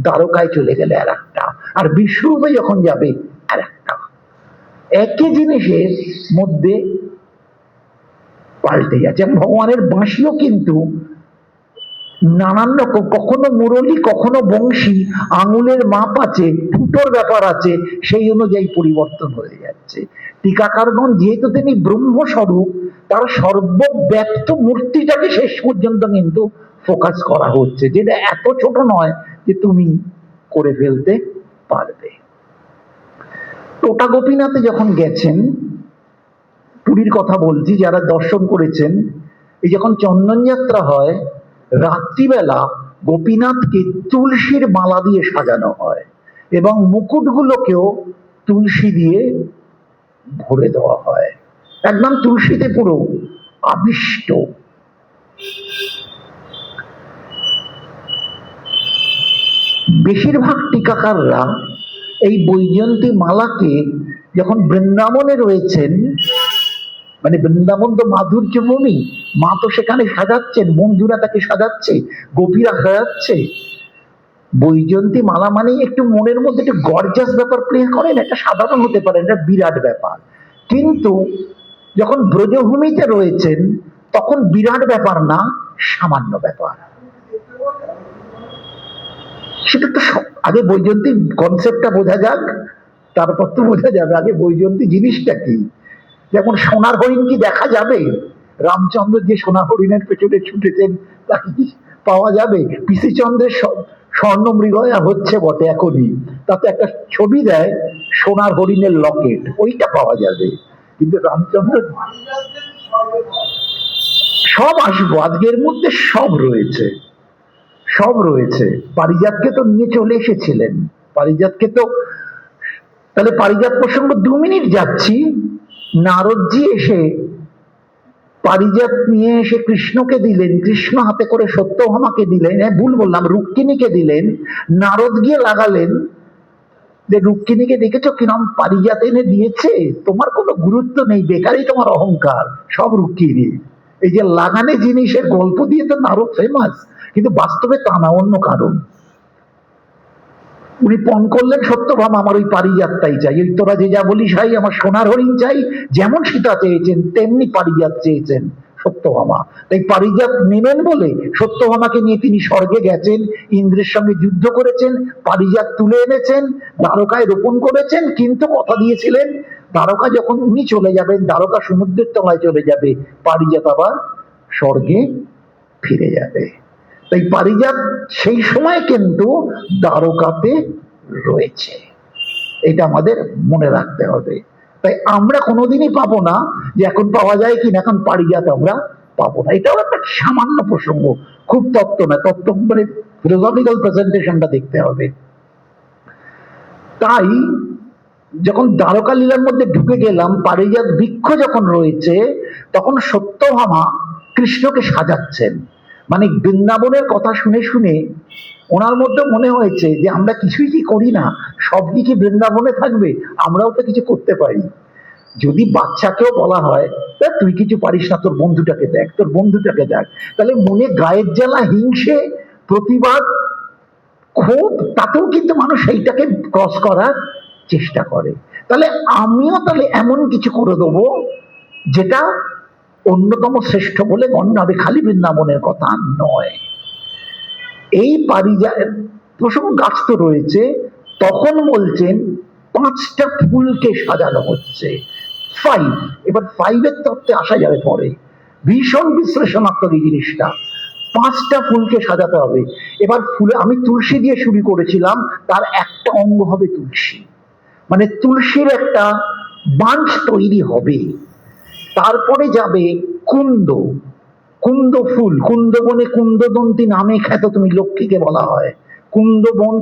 দ্বারকায় চলে গেলে আর একটা, আর বিশ্বরূপে যখন যাবে আর একটা, একই জিনিসের মধ্যে পাল্টে যাচ্ছে। ভগবানের বাঁশিও কিন্তু নানান রকম, কখনো মুরলী কখনো বংশী, আঙুলের মাপ আছে, ফুটোর ব্যাপার আছে, সেই অনুযায়ী পরিবর্তন হয়ে যাচ্ছে। টিকাকারগণ যেহেতু তিনি ব্রহ্মস্বরূপ, তার সর্বব্যাপ্ত মূর্তিটাকে শেষ পর্যন্ত কিন্তু ফোকাস করা হচ্ছে, যেটা এত ছোট নয় যে তুমি করে ফেলতে পারবে। টোটা গোপীনাথে যখন গেছেন, পুরীর কথা বলছি, যারা দর্শন করেছেন, এই যখন চন্দন যাত্রা হয় রাত্রিবেলা গোপীনাথকে তুলসীর মালা দিয়ে সাজানো হয় এবং মুকুটগুলোকেও তুলসী দিয়ে ভরে দেওয়া হয়, একদম তুলসীতে পুরো আবিষ্ট। বেশিরভাগ টিকাকাররা এই বৈজন্তী মালাকে যখন বৃন্দাবনে রয়েছেন, মানে বৃন্দাবন তো মাধুর্য ভূমি, মা তো সেখানে সাজাচ্ছেন, বন্ধুরা তাকে সাজাচ্ছে, গোপীরা সাজাচ্ছে, বৈজন্তী মালা মানে একটু মনের মধ্যে একটু গর্জাস ব্যাপার প্লে করেন, এটা সাধারণ হতে পারে, এটা বিরাট ব্যাপার। কিন্তু যখন ব্রজভূমিতে রয়েছেন তখন বিরাট ব্যাপার না, সামান্য ব্যাপার। সেটা তো আগে বৈজন্তী কনসেপ্টটা বোঝা যাক, তারপর তো বোঝা যাবে আগে বৈজন্তী জিনিসটা কি। যেমন সোনার হরিণ কি দেখা যাবে? রামচন্দ্র যে সোনার হরিণের পেছনে ছুটেছেন তাকে কি পাওয়া যাবে? পিসি চন্দ্রের স্বর্ণ মৃগয়া হচ্ছে বটে এখনই, তাতে একটা ছবি দেয় সোনার হরিণের লকেট, ওইটা পাওয়া যাবে, কিন্তু রামচন্দ্র সব আসবো, আজকের মধ্যে সব রয়েছে, সব রয়েছে। পারিজাতকে তো নিয়ে চলে এসেছিলেন, পারিজাতকে তো, তাহলে পারিজাত প্রসঙ্গ 2 মিনিট যাচ্ছি। নারদজি এসে পারিজাত নিয়ে এসে কৃষ্ণকে দিলেন, কৃষ্ণ হাতে করে সত্যভামাকে দিলেন, ভুল বললাম, রুক্মিণীকে দিলেন। নারদ গিয়ে লাগালেন যে রুক্মিণীকে দেখেছো কিরম পারিজাত এনে দিয়েছে, তোমার কোনো গুরুত্ব নেই, বেকারই তোমার অহংকার, সব রুক্মিণী। এই যে লাগানে জিনিসের গল্প দিয়ে তো নারদ ফেমাস, কিন্তু বাস্তবে তা না, অন্য কারণ। উনি পণ করলেন সত্যভামা আমার ওই পারিজাতটাই চাই, ওই তোরা যে যা বলিস ভাই আমার সোনার হরিণ চাই, যেমন সীতা চেয়েছেন তেমনি পারিজাত চেয়েছেন সত্যভামা। তাই পারিজাত নেবেন বলে সত্যভামাকে নিয়ে তিনি স্বর্গে গেছেন, ইন্দ্রের সঙ্গে যুদ্ধ করেছেন, পারিজাত তুলে এনেছেন, দ্বারকায় রোপণ করেছেন, কিন্তু কথা দিয়েছিলেন দ্বারকা যখন উনি চলে যাবেন, দ্বারকা সমুদ্রের তলায় চলে যাবে, পারিজাত আবার স্বর্গে ফিরে যাবে। তাই পারিজাত সেই সময় কিন্তু দ্বারকাতে রয়েছে, এটা আমাদের মনে রাখতে হবে। তাই আমরা কোনোদিনই পাবো না যে এখন পাওয়া যায় কিনা, এখন পারিজাত আমরা পাবো না, এটাও একটা সামান্য প্রসঙ্গ, খুব তত্ত্ব না, তত্ত্ব মানে ফিলোসফিক্যাল প্রেজেন্টেশনটা দেখতে হবে। তাই যখন দ্বারকা লীলার মধ্যে ঢুকে গেলাম, পারিজাত বৃক্ষ যখন রয়েছে তখন সত্যভামা কৃষ্ণকে সাজাচ্ছেন, মানে বৃন্দাবনের কথা শুনে শুনে ওনার মধ্যে মনে হয়েছে যে আমরা কিছুই কি করি না, সবই কি বৃন্দাবনে থাকবে, আমরাও তো কিছু করতে পারি। যদি বাচ্চাকেও বলা হয় তুই কিছু পারিস না, তোর বন্ধুটাকে দেখ, তোর বন্ধুটাকে দেখ, তাহলে মনে গায়ের জ্বালা, হিংসে, প্রতিবাদ, ক্ষোভ, তাতেও কিন্তু মানুষ সেইটাকে ক্রস করার চেষ্টা করে। তাহলে আমিও তাহলে এমন কিছু করে দেবো যেটা অন্যতম শ্রেষ্ঠ বলে গণ্য হবে, খালি বৃন্দাবনের কথা নয়। এই প্রসঙ্গ গাছ তো রয়েছে, তখন বলছেন 5টা ফুলকে সাজানো হচ্ছে। 5, এবার 5-এর তত্ত্বে আসা যাবে পরে, ভীষণ বিশ্লেষণাত্মক এই জিনিসটা। 5টা ফুলকে সাজাতে হবে। এবার ফুলে আমি তুলসী দিয়ে শুরু করেছিলাম, তার একটা অঙ্গ হবে তুলসী, মানে তুলসীর একটা বাঞ্চ তৈরি হবে। তারপরে যাবে কুন্দ, কুন্দ ফুল, কুন্দবনে কুন্দদন্তী নামে খ্যাত তুমি, লক্ষ্মীকে বলা হয় কুন্দবন,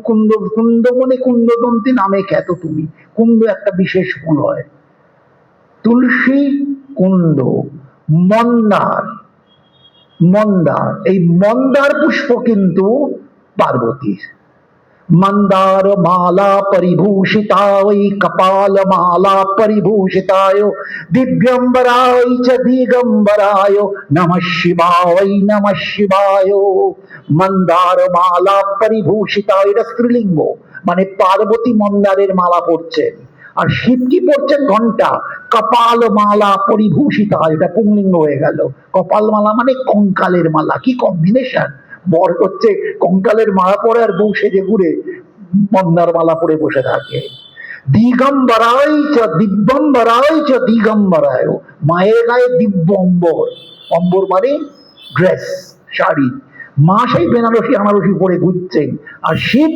কুন্দবনে কুন্দদন্তী নামে খ্যাত তুমি। কুন্দ একটা বিশেষ ফুল হয়। তুলসী, কুন্দ, মন্দার, মন্দার, এই মন্দার পুষ্প কিন্তু পার্বতীর। मंदार माला परिभूषिताय कपाल माला परिभूषिताय दिव्यंबराय च दिगंबराय नमः शिवाय नमः शिवाय। मंदार माला परिभूषिताय, এটা স্ত্রীলিঙ্গ, মানে পার্বতী মন্দারের মালা পড়ছেন, আর শিব কি পড়ছেন? ঘন্টা। কপাল মালা পরিভূষিতা, এটা পুংলিঙ্গ হয়ে গেল। কপাল মালা মানে কঙ্কালের মালা, কি কম্বিনেশন! বর হচ্ছে কঙ্কালের মালা পরে আর বউ সেজে ঘুরে মন্দার মালা পরে বসে থাকে। দিগম্বরায় চ দিব্যম্বরায় চ দিগম্বরায়, মায়ের গায়ে দিব্য অম্বর, অম্বর মানে ড্রেস, শাড়ি, মা সেই বেনারসি আনারসি পরে ঘুরছেন, আর শিব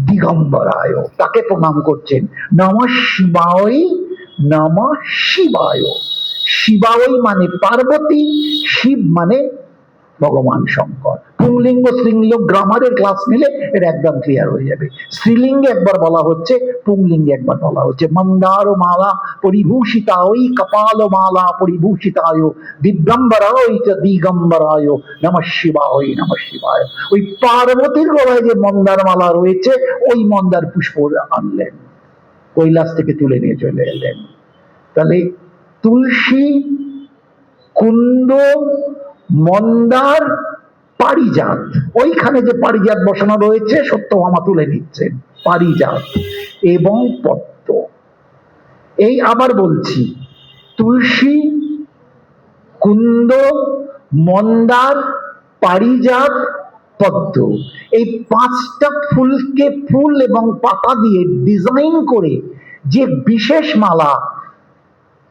দিগম্বরায়, তাকে প্রণাম করছেন। নমঃ শিবায় নমঃ শিবায়। শিবায় মানে পার্বতী, শিব মানে ভগবান শঙ্কর। পুংলিঙ্গ স্ত্রীলিঙ্গ গ্রামারের ক্লাস নিলে এটা একদম ক্লিয়ার হয়ে যাবে। স্ত্রীলিঙ্গে একবার বলা হচ্ছে, পুংলিঙ্গে একবার বলা হচ্ছে। মন্দার মালা পরিভূষিতায় কপাল মালা পরিভূষিতায় দিব্যম্বরায় চ দিগম্বরায় নমঃ শিবায় নমঃ শিবায়। ওই পার্বতীর গলায় যে মন্দার মালা রয়েছে, ওই মন্দার পুষ্প আনলেন, কৈলাস থেকে তুলে নিয়ে চলে এলেন। তাহলে তুলসী, কুন্দ, মন্দার, পারিজাত, ওইখানে যে পারিজাত বসানো রয়েছে সত্যভামা তুলে নিচ্ছেন, পারিজাত এবং পদ্ম। এই আবার বলছি, তুলসী, কুন্দ, মন্দার, পারিজাত, পদ্ম, এই 5টা ফুলকে ফুল এবং পাতা দিয়ে ডিজাইন করে যে বিশেষ মালা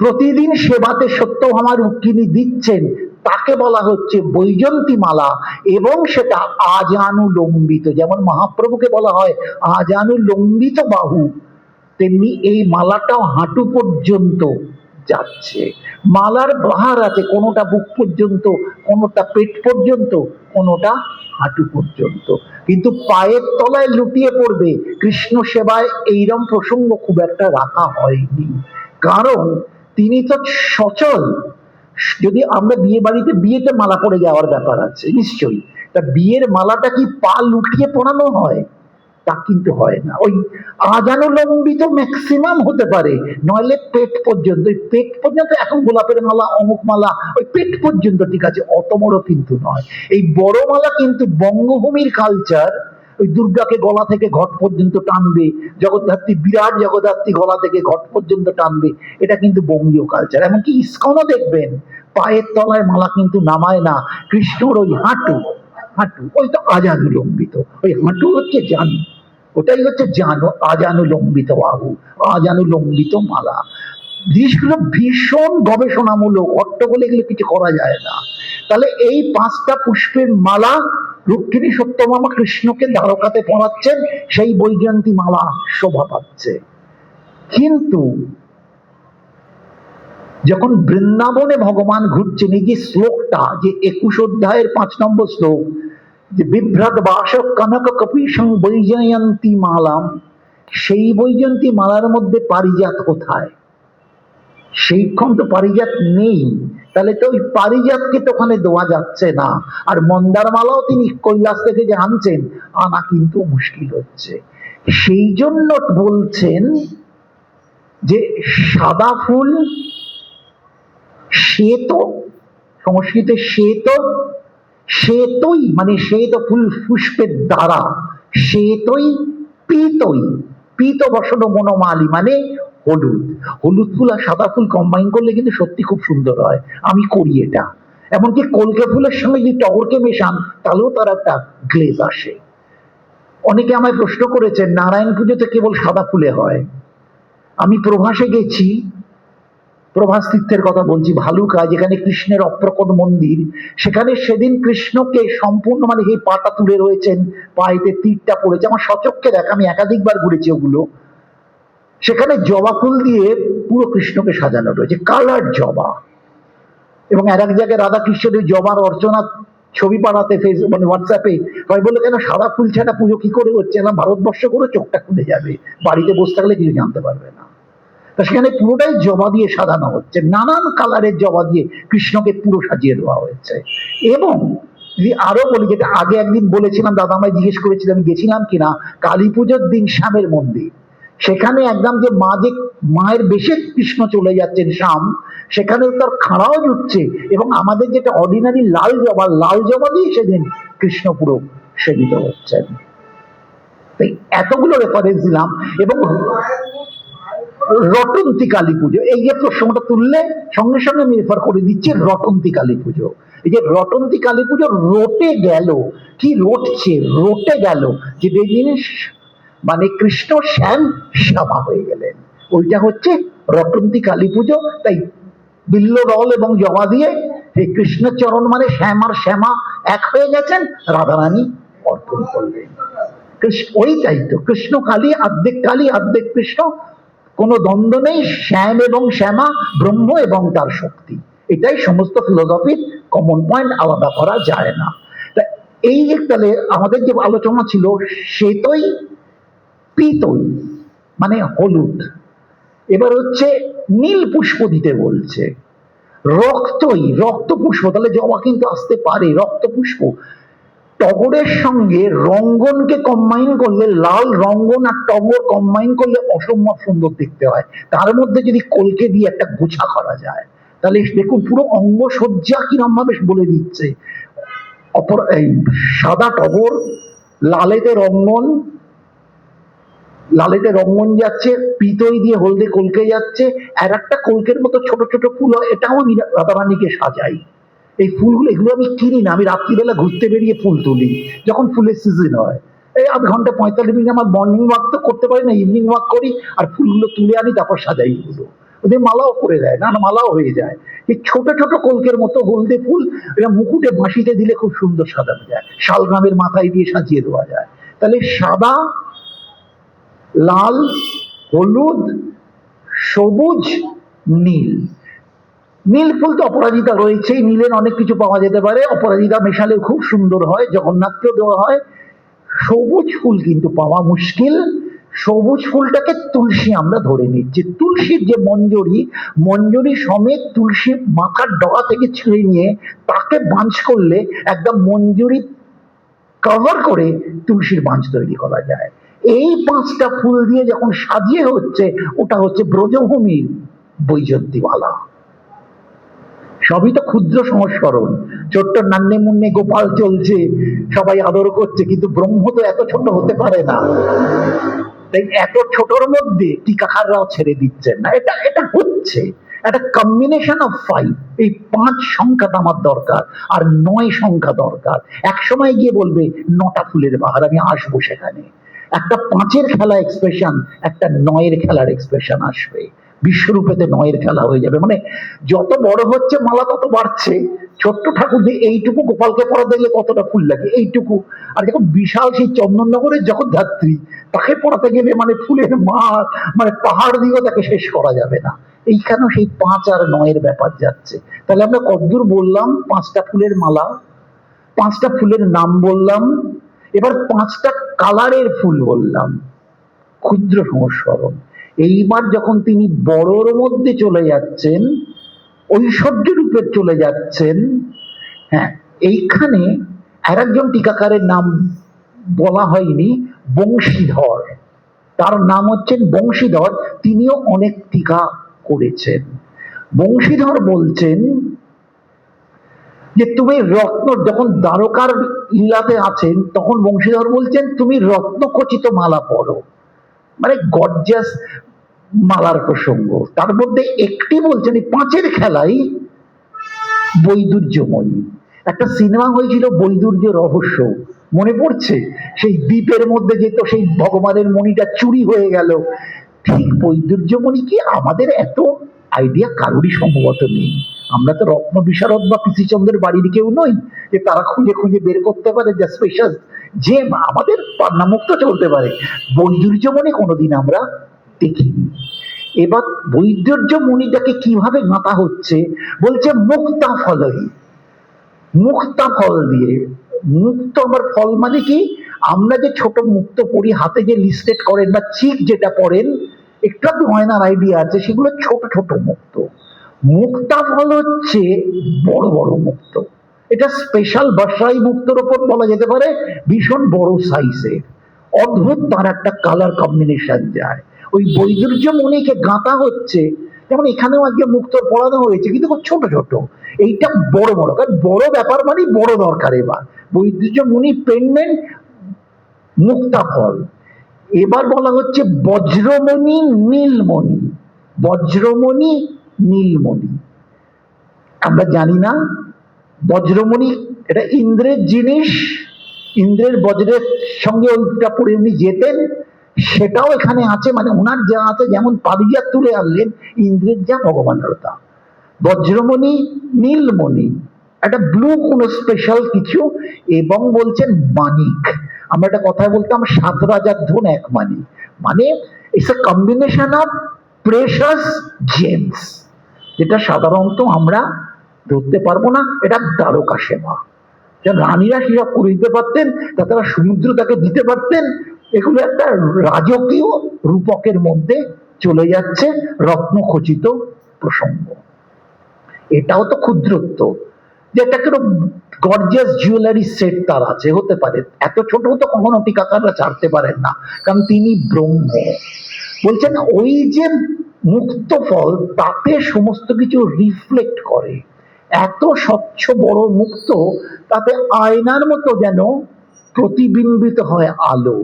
প্রতিদিন সেবাতে সত্যভামা রুক্মিণী দিচ্ছেন, তাকে বলা হচ্ছে বৈজন্তী মালা, এবং সেটা আজানুলম্বিত। যেমন মহাপ্রভুকে বলা হয় আজানুলম্বিত বাহু, তেমনি এই মালাটাও হাঁটু পর্যন্ত যাচ্ছে। মালার বাহার আছে, কোনোটা বুক পর্যন্ত, কোনোটা পেট পর্যন্ত, কোনোটা হাঁটু পর্যন্ত, কিন্তু পায়ের তলায় লুটিয়ে পড়বে। কৃষ্ণ সেবায় এইরকম প্রসঙ্গ খুব একটা রাখা হয়নি, কারণ তিনি তো সচল। যদি আমরা বিয়ে বাড়িতে, বিয়েতে মালা পরে যাওয়ার ব্যাপার আছে নিশ্চয়ই, তা বিয়ের মালাটা কি পা লুটিয়ে পরানো হয়? তা কিন্তু হয় না। ওই আজানুলম্বিত ম্যাক্সিমাম হতে পারে, নইলে পেট পর্যন্ত। ওই পেট পর্যন্ত, এখন গোলাপের মালা, অমুক মালা, ওই পেট পর্যন্ত ঠিক আছে, অত বড় কিন্তু নয়। এই বড় মালা কিন্তু বঙ্গভূমির কালচার, ওই দুর্গাকে গলা থেকে ঘট পর্যন্ত টানবে, জগদ্ধাত্রী, বিরাট জগদ্ধাত্রী গলা থেকে ঘট পর্যন্ত টানবে, এটা কিন্তু বঙ্গীয় কালচার। এমনকি ইস্কনও দেখবেন পায়ের তলায় মালা কিন্তু নামায় না, কৃষ্ণর ওই হাঁটু, হাঁটু ওই তো আজানুলম্বিত, ওই হাঁটু হচ্ছে জানু, ওটাই হচ্ছে জানু, আজানুলম্বিত বাহু, আজানুলম্বিত মালা। জিনিসগুলো ভীষণ গবেষণামূলক, হট্টগোল এগুলো কিছু করা যায় না। তাহলে এই 5টা পুষ্পের মালা রুক্মিণী সত্যভামা কৃষ্ণকে দ্বারকাতে পরাচ্ছেন, সেই বৈজয়ন্তী মালা শোভা পাচ্ছে। কিন্তু যখন বৃন্দাবনে ভগবান ঘুরছেন, এই যে শ্লোকটা, যে 21 অধ্যায়ের 5 নম্বর শ্লোক, যে বিভ্রাট বাস কনক কপিশং বৈজয়ন্তী মালাম, সেই বৈজয়ন্তী মালার মধ্যে পারিজাত কোথায়? সেইক্ষণ তো পারিজাত নেই। তাহলে তো ওই পারিজাতকে তো ওখানে দেওয়া যাচ্ছে না, আর মন্দার মালাও তিনি কৈলাস থেকে যে আনছেন, আনা কিন্তু মুশকিল হচ্ছে। সেই জন্য বলছেন যে সাদা ফুল শ্বেত, সংস্কৃতে শ্বেত, শ্বেতই মানে শ্বেত ফুল পুষ্পের দ্বারা, শ্বেতই পীতই, পীত বসন মনোমালি মানে হলুদ। হলুদ ফুল আর সাদা ফুল কম্বাইন করলে কিন্তু সত্যি খুব সুন্দর হয়, আমি করি এটা। এমনকি কলকে ফুলের সঙ্গে যদি টগরকে মেশান তাহলেও তার একটা গ্লেজ আসে। অনেকে আমায় প্রশ্ন করেছেন নারায়ণ পুজোতে কেবল সাদা ফুলে হয়। আমি প্রভাসে গেছি, প্রভাস তীর্থের কথা বলছি, ভালুকা, যেখানে কৃষ্ণের অপ্রকট মন্দির, সেখানে সেদিন কৃষ্ণকে সম্পূর্ণ মানে এই পাটা তুলে রয়েছেন, পায়েতে তীরটা পড়েছে, আমার সচক্ষে দেখা, আমি একাধিকবার ঘুরেছি ওগুলো। সেখানে জবা ফুল দিয়ে পুরো কৃষ্ণকে সাজানো রয়েছে, কালার জবা। এবং আর এক জায়গায় রাধা কৃষ্ণের জবার অর্চনা ছবি পাঠাতে ফেসবুক মানে হোয়াটসঅ্যাপে, সবাই বললো কেন সাদা ফুল ছাড়া পুজো কি করে হচ্ছে না, ভারতবর্ষ করে চোখটা খুলে যাবে, বাড়িতে বসে থাকলে কিছু জানতে পারবে না। তা সেখানে পুরোটাই জবা দিয়ে সাজানো হচ্ছে, নানান কালারের জবা দিয়ে কৃষ্ণকে পুরো সাজিয়ে দেওয়া হয়েছে। এবং যদি আরো বলি, যেটা আগে একদিন বলেছিলাম, দাদা আমায় জিজ্ঞেস করেছিলাম আমি গেছিলাম কিনা, কালী পুজোর দিন শ্যামের মন্দির, সেখানে একদম যে মা, যে মায়ের বেশে কৃষ্ণ চলে যাচ্ছেন শ্যাম, সেখানে তার খাড়াও জুটছে, এবং আমাদের যেটা অর্ডিনারি লাল জবা, লাল জবা দিয়ে সেদিন কৃষ্ণ পুরো সেবিত হচ্ছেন। তাই এতগুলো রেফারেন্স দিলাম। এবং রটন্তী কালী পুজো, এই যে প্রসঙ্গটা তুললে সঙ্গে সঙ্গে আমি রেফার করে দিচ্ছি রটন্তী কালী পুজো। এই যে রটন্তী কালী পুজো, রটে গেল, কি রটছে, রটে গেল, যে জিনিস মানে কৃষ্ণ শ্যাম শ্যামা হয়ে গেলেন, ওইটা হচ্ছে রটন্তী কালী পুজো। তাই বিল্ল রল এবং জবা দিয়ে এই কৃষ্ণের চরণ মানে শ্যাম আর শ্যামা এক হয়ে গেছেন, রাধারানী অর্পণ করলেন। ওইটাই তো কৃষ্ণ কালী, আর্ধেক কালী আর্ধেক কৃষ্ণ, কোনো দ্বন্দ্ব নেই, শ্যাম এবং শ্যামা, ব্রহ্ম এবং তার শক্তি, এটাই সমস্ত ফিলোসফির কমন পয়েন্ট, আলাদা করা যায় না। তা এই যে তাহলে আমাদের যে আলোচনা ছিল, শ্বেতই পীতই মানে হলুদ, এবার হচ্ছে নীল পুষ্প দিতে বলছে, রক্তই, রক্ত পুষ্প, তাহলে জবা কিন্তু আসতে পারে রক্ত পুষ্প। টগরের সঙ্গে রঙ্গনকে কম্বাইন করলে, লাল রঙ্গন আর টগর কম্বাইন করলে অসম্ভব সুন্দর দেখতে হয়। তার মধ্যে যদি কলকে দিয়ে একটা গোছা করা যায়, তাহলে দেখুন পুরো অঙ্গসজ্জা কিরম ভাবে বলে দিচ্ছে। সাদা টগর, লালেতে রঙ্গন, লালেতে রঙ্গন যাচ্ছে, পিতই দিয়ে হলদে কলকে যাচ্ছে, আর একটা কলকের মতো ছোট ছোট ফুল, এটাও আমি রাধারানীকে সাজাই। এই ফুলগুলো, এগুলো আমি কিনি না, আমি রাত্রিবেলা ঘুরতে বেরিয়ে ফুল তুলি যখন ফুলের সিজন হয়। এই আধ ঘন্টা 45 মিনিট আমার মর্নিং ওয়াক তো করতে পারি না, ইভিনিং ওয়াক করি, আর ফুলগুলো তুলে আনি, তারপর সাজাই। এগুলো ওদের মালাও করে দেয়, না মালাও হয়ে যায়। এই ছোট ছোট কলকের মতো হলদে ফুল, এটা মুকুটে বাঁশিতে দিলে খুব সুন্দর সাজানো যায়, শালগ্রামের মাথায় দিয়ে সাজিয়ে দেওয়া যায়। তাহলে সাদা, লাল, হলুদ, সবুজ, নীল। নীল ফুল তো অপরাজিতা রয়েছে, নীলের অনেক কিছু পাওয়া যেতে পারে, অপরাজিতা মেশালে খুব সুন্দর হয়, জগন্নাথকেও দেওয়া হয়। সবুজ ফুল কিন্তু পাওয়া মুশকিল। সবুজ ফুলটাকে তুলসী আমরা ধরে নিচ্ছি, তুলসীর যে মঞ্জরি, মঞ্জরি সমেত তুলসী মাথার ডগা থেকে ছিঁড়ে নিয়ে তাকে বাঁচ করলে একদম মঞ্জরি কভার করে তুলসীর বাঁচ তৈরি করা যায়। এই 5টা ফুল দিয়ে যখন সাজিয়ে হচ্ছে, ওটা হচ্ছে ব্রজভূমির বৈজয়ন্তীমালা। সবই তো ক্ষুদ্র সংস্করণ, ছোট্ট নান্নে মুন্নে গোপাল চলছে, সবাই আদর করছে, কিন্তু ব্রহ্ম তো এত ছোট হতে পারে না। তাই এত ছোটর মধ্যে টিকাকাররাও ছেড়ে দিচ্ছেন না, এটা এটা হচ্ছে একটা কম্বিনেশন অফ 5। এই 5 সংখ্যাটা আমার দরকার, আর 9 সংখ্যা দরকার। এক সময় গিয়ে বলবে 9টা ফুলের বাহার, আমি আসবো সেখানে। একটা 5-এর খেলা এক্সপ্রেশন, একটা 9-এর খেলার এক্সপ্রেশন আসবে, বিশ্বরূপেতে 9-এর খেলা হয়ে যাবে। মানে যত বড় হচ্ছে মালা তত বাড়ছে। ছোট্ট ঠাকুর যে এইটুকু গোপালকে পড়া দেখলে কতটা ফুল লাগে, এইটুকু। আর যখন বিশাল সেই চন্দননগরের জগদ্ধাত্রী, তাকে পড়াতে গেলে মানে ফুলের মাল, মানে পাহাড় দিয়েও তাকে শেষ করা যাবে না। এইখানেও সেই 5 আর 9-এর ব্যাপার যাচ্ছে। তাহলে আমরা কতদূর বললাম? 5টা ফুলের মালা, 5টা ফুলের নাম বললাম, এবার 5টা কালারের ফুল বললাম, ক্ষুদ্র সংস্করণ। এইবার যখন তিনি বড়র মধ্যে চলে যাচ্ছেন, ঐশ্বর্য রূপে চলে যাচ্ছেন। হ্যাঁ, এইখানে আর একজন টিকাকারের নাম বলা হয়নি, বংশীধর। তার নাম হচ্ছেন বংশীধর, তিনিও অনেক টিকা করেছেন। বংশীধর বলছেন যে তুমি রত্ন, যখন দ্বারকার লীলাতে আছেন তখন বংশীধর বলছেন তুমি রত্নখচিত মালা পরো, মানে গর্জাস মালার প্রসঙ্গ। তার মধ্যে একটি বলছেন এই পাঁচের খেলাই বৈদুর্যমণি। একটা সিনেমা হয়েছিল বৈদুর্য রহস্য, মনে পড়ছে? সেই দ্বীপের মধ্যে যেত, সেই ভগবানের মণিটা চুরি হয়ে গেল। ঠিক বৈদুর্যমণি কি আমাদের এত আইডিয়া কারোরই সম্ভবত নেই। আমরা তো রত্ন বিশারদ বা পিসিচন্দ্রের বাড়ির কেউ নই যে তারা খুঁজে খুঁজে বের করতে পারে যা স্পেশাল জেম আমাদের পান্নামুক্ত চলতে পারে। বৈদুর্যমণি কোনোদিন আমরা দেখিনি। এবার বৈদুর্যমণিটাকে কিভাবে গাঁথা হচ্ছে, বলছে মুক্তা ফলই, মুক্তা ফল দিয়ে। মুক্ত আমার ফল মানে কি, আমরা যে ছোট মুক্ত পড়ি হাতে যে লিস্টেড করেন বা চিক যেটা পড়েন, একটু একটু গয়নার আইডিয়া আছে, সেগুলো ছোট ছোট মুক্ত। মুক্তা ফল হচ্ছে বড় বড় মুক্ত। এটা স্পেশাল বাসাই মুক্তর ওপর বলা যেতে পারে, ভীষণ বড় সাইজের, অদ্ভুত তার একটা কালার কম্বিনেশন যায়। ওই বৈদুর্যমণিকে গাঁথা হচ্ছে, যেমন এখানেও আজকে মুক্ত পড়ানো হয়েছে, কিন্তু খুব ছোট ছোট। এইটা বড় বড়, কারণ বড় ব্যাপার মানে বড় দরকার। এবার বৈদুর্যমণি পেন্ডেন্ট, মুক্তা ফল। এবার বলা হচ্ছে বজ্রমণি নীলমণি, বজ্রমণি নীলমণি। আমরা জানি না বজ্রমণি এটা ইন্দ্রের জিনিস, ইন্দ্রের বজ্রের সঙ্গে ওইটা পরে উনি যেতেন, সেটাও এখানে আছে। মানে ওনার যা আছে, যেমন পারিজাত তুলে আনলেন, ইন্দ্রের যা ভগবানের তা। বজ্রমণি নীলমণি, একটা ব্লু কোন স্পেশাল কিছু। এবং বলছেন মানিক, আমরা একটা কথা বলতাম 7 রাজার ধন 1 মানিক, মানে it's a combination of precious James, যেটা সাধারণত আমরা ধরতে পারবো না। এটা দ্বারকা সেবা, রানীরা সেসব করে দিতে পারতেন, তাছাড়া সমুদ্র তাকে দিতে পারতেন। এগুলো একটা রাজকীয় রূপকের মধ্যে চলে যাচ্ছে, রত্নখচিত প্রসঙ্গ। এটাও তো ক্ষুদ্রত্ব, যে একটা কোনো গর্জিয়াস জুয়েলারি সেট তার আছে, হতে পারে। এত ছোট তো কখনো টিকাকাররা ছাড়তে পারেন না, কারণ তিনি ব্রহ্ম। বলছেন ওই যে মুক্ত ফল, তাতে সমস্ত কিছু রিফ্লেক্ট করে, এত স্বচ্ছ বড় মুক্ত, তাতে আয়নার মতো যেন প্রতিবিম্বিত হয় আলো।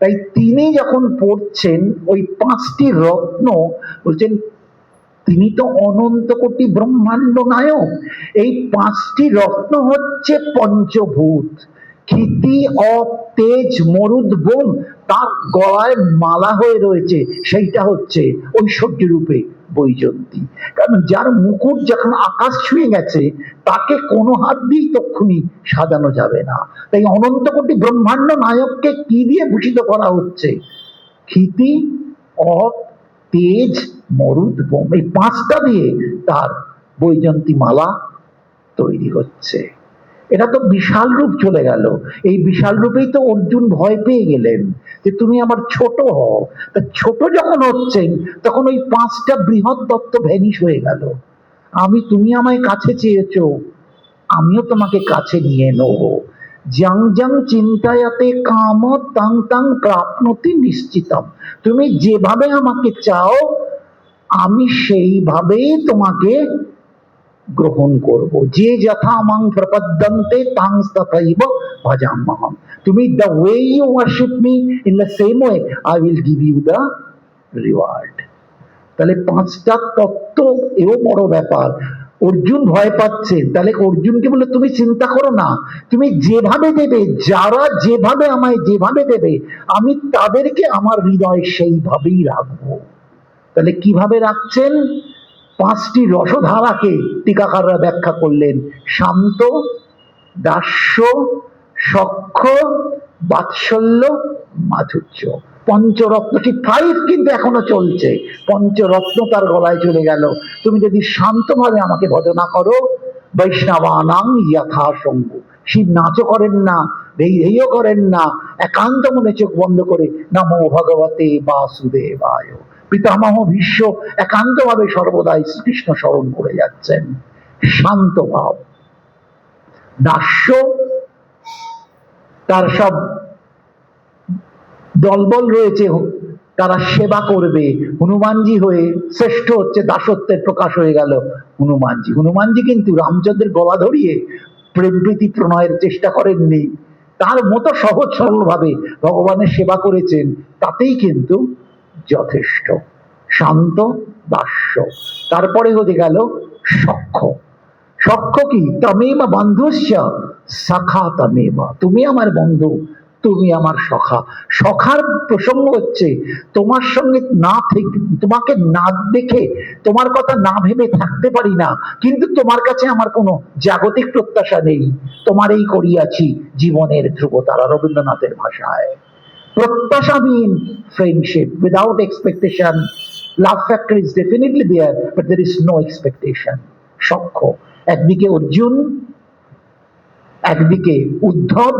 তাই তিনি যখন পড়ছেন ওই 5টি রত্ন, বলছেন তিনি তো অনন্ত কোটি ব্রহ্মাণ্ড নায়ক। এই 5টি রত্ন হচ্ছে পঞ্চভূত, ক্ষিতি অপ তেজ মরুদ বোম। তার গলায় মালা হয়ে রয়েছে, সেইটা হচ্ছে ঐশ্বর্য রূপে বৈজয়ন্তী। কারণ যার মুকুট যখন আকাশ ছুঁয়ে গেছে, তাকে কোনো হাত দিয়ে তক্ষুনি সাজানো যাবে না। তাই অনন্ত কোটি ব্রহ্মাণ্ড নায়ককে কি দিয়ে ভূষিত করা হচ্ছে? ক্ষিতি অপ তেজ মরুদ বোম, এই 5টা দিয়ে তার বৈজয়ন্তী মালা তৈরি হচ্ছে। এটা তো বিশাল রূপ চলে গেল। এই বিশাল রূপেই তো অর্জুন ভয় পেয়ে গেলেন যে তুমি আমার ছোট হও। তা ছোট যখন হচ্ছেন, তখন ওই 5টা বৃহৎ তত্ত্ব ভ্যানিশ হয়ে গেল। তুমি আমায় কাছে চেয়েছো, আমিও তোমাকে কাছে নিয়ে নেব। জং জং চিন্তায়াতে কাম তাং তাং প্রাপ্নতি নিশ্চিতম। তুমি যেভাবে আমাকে চাও, আমি সেইভাবেই তোমাকে গ্রহণ করব। যে যথা মাং প্রপদ্যন্তে তাং তথৈব ভজাম্যহম। তুমি the way you worship me, in the same way I will give you the reward। তাহলে 5টা তত্ত্ব, এও বড় ব্যাপার। অর্জুন ভয় পাচ্ছে, তাহলে অর্জুনকে বলে তুমি চিন্তা করো না, তুমি যেভাবে দেবে, যারা যেভাবে আমায় যেভাবে দেবে, আমি তাদেরকে আমার হৃদয় সেইভাবেই রাখবো। তাহলে কিভাবে রাখছেন? 5টি রসধারাকে টিকাকাররা ব্যাখ্যা করলেন, শান্ত, দাস্য, সখ্য, বাৎসল্য, মাধুর্য। পঞ্চরত্নটি 5 কিন্তু এখনো চলছে, পঞ্চরত্ন তার গলায় চলে গেল। তুমি যদি শান্তভাবে আমাকে ভজনা করো, বৈষ্ণবানাং যথা শম্ভু। শিব নাচও করেন না, ধেইও করেন না, একান্ত মনে চোখ বন্ধ করে নমো ভগবতে বাসুদেবায়, পিতামহ ভীষ্ম একান্তভাবে সর্বদাই শ্রীকৃষ্ণ স্মরণ করে যাচ্ছেন। শান্ত ভাব। দাস্য তার সব দলবল রয়েছে, তারা সেবা করবে। হনুমানজি হয়ে শ্রেষ্ঠ হচ্ছে, দাসত্বের প্রকাশ হয়ে গেল হনুমানজি। হনুমানজি কিন্তু রামচন্দ্রের গলা ধরিয়ে প্রেমপ্রীতি প্রণয়ের চেষ্টা করেননি, তার মতো সহজ সরল ভাবে ভগবানের সেবা করেছেন, তাতেই কিন্তু যথেষ্ট। শান্ত, দাস্য। তারপরে হয়ে গেল সখ্য। সখ্য কি? তমেব বন্ধুস্য সখা তমেব, তুমি আমার বন্ধু, তুমি আমার সখা। সখার প্রসঙ্গ হচ্ছে তোমার সঙ্গে না থেকে, তোমাকে না দেখে, তোমার কথা না ভেবে থাকতে পারি না, কিন্তু তোমার কাছে আমার কোনো জাগতিক প্রত্যাশা নেই, তোমার এই করিয়াছি জীবনের ধ্রুবতারা, রবীন্দ্রনাথের ভাষায়। প্রত্যাশাহীন friendship, without expectation. Love factor is definitely there, but there is no expectation. সখ্য। একদিকে অর্জুন, একদিকে উদ্ধব,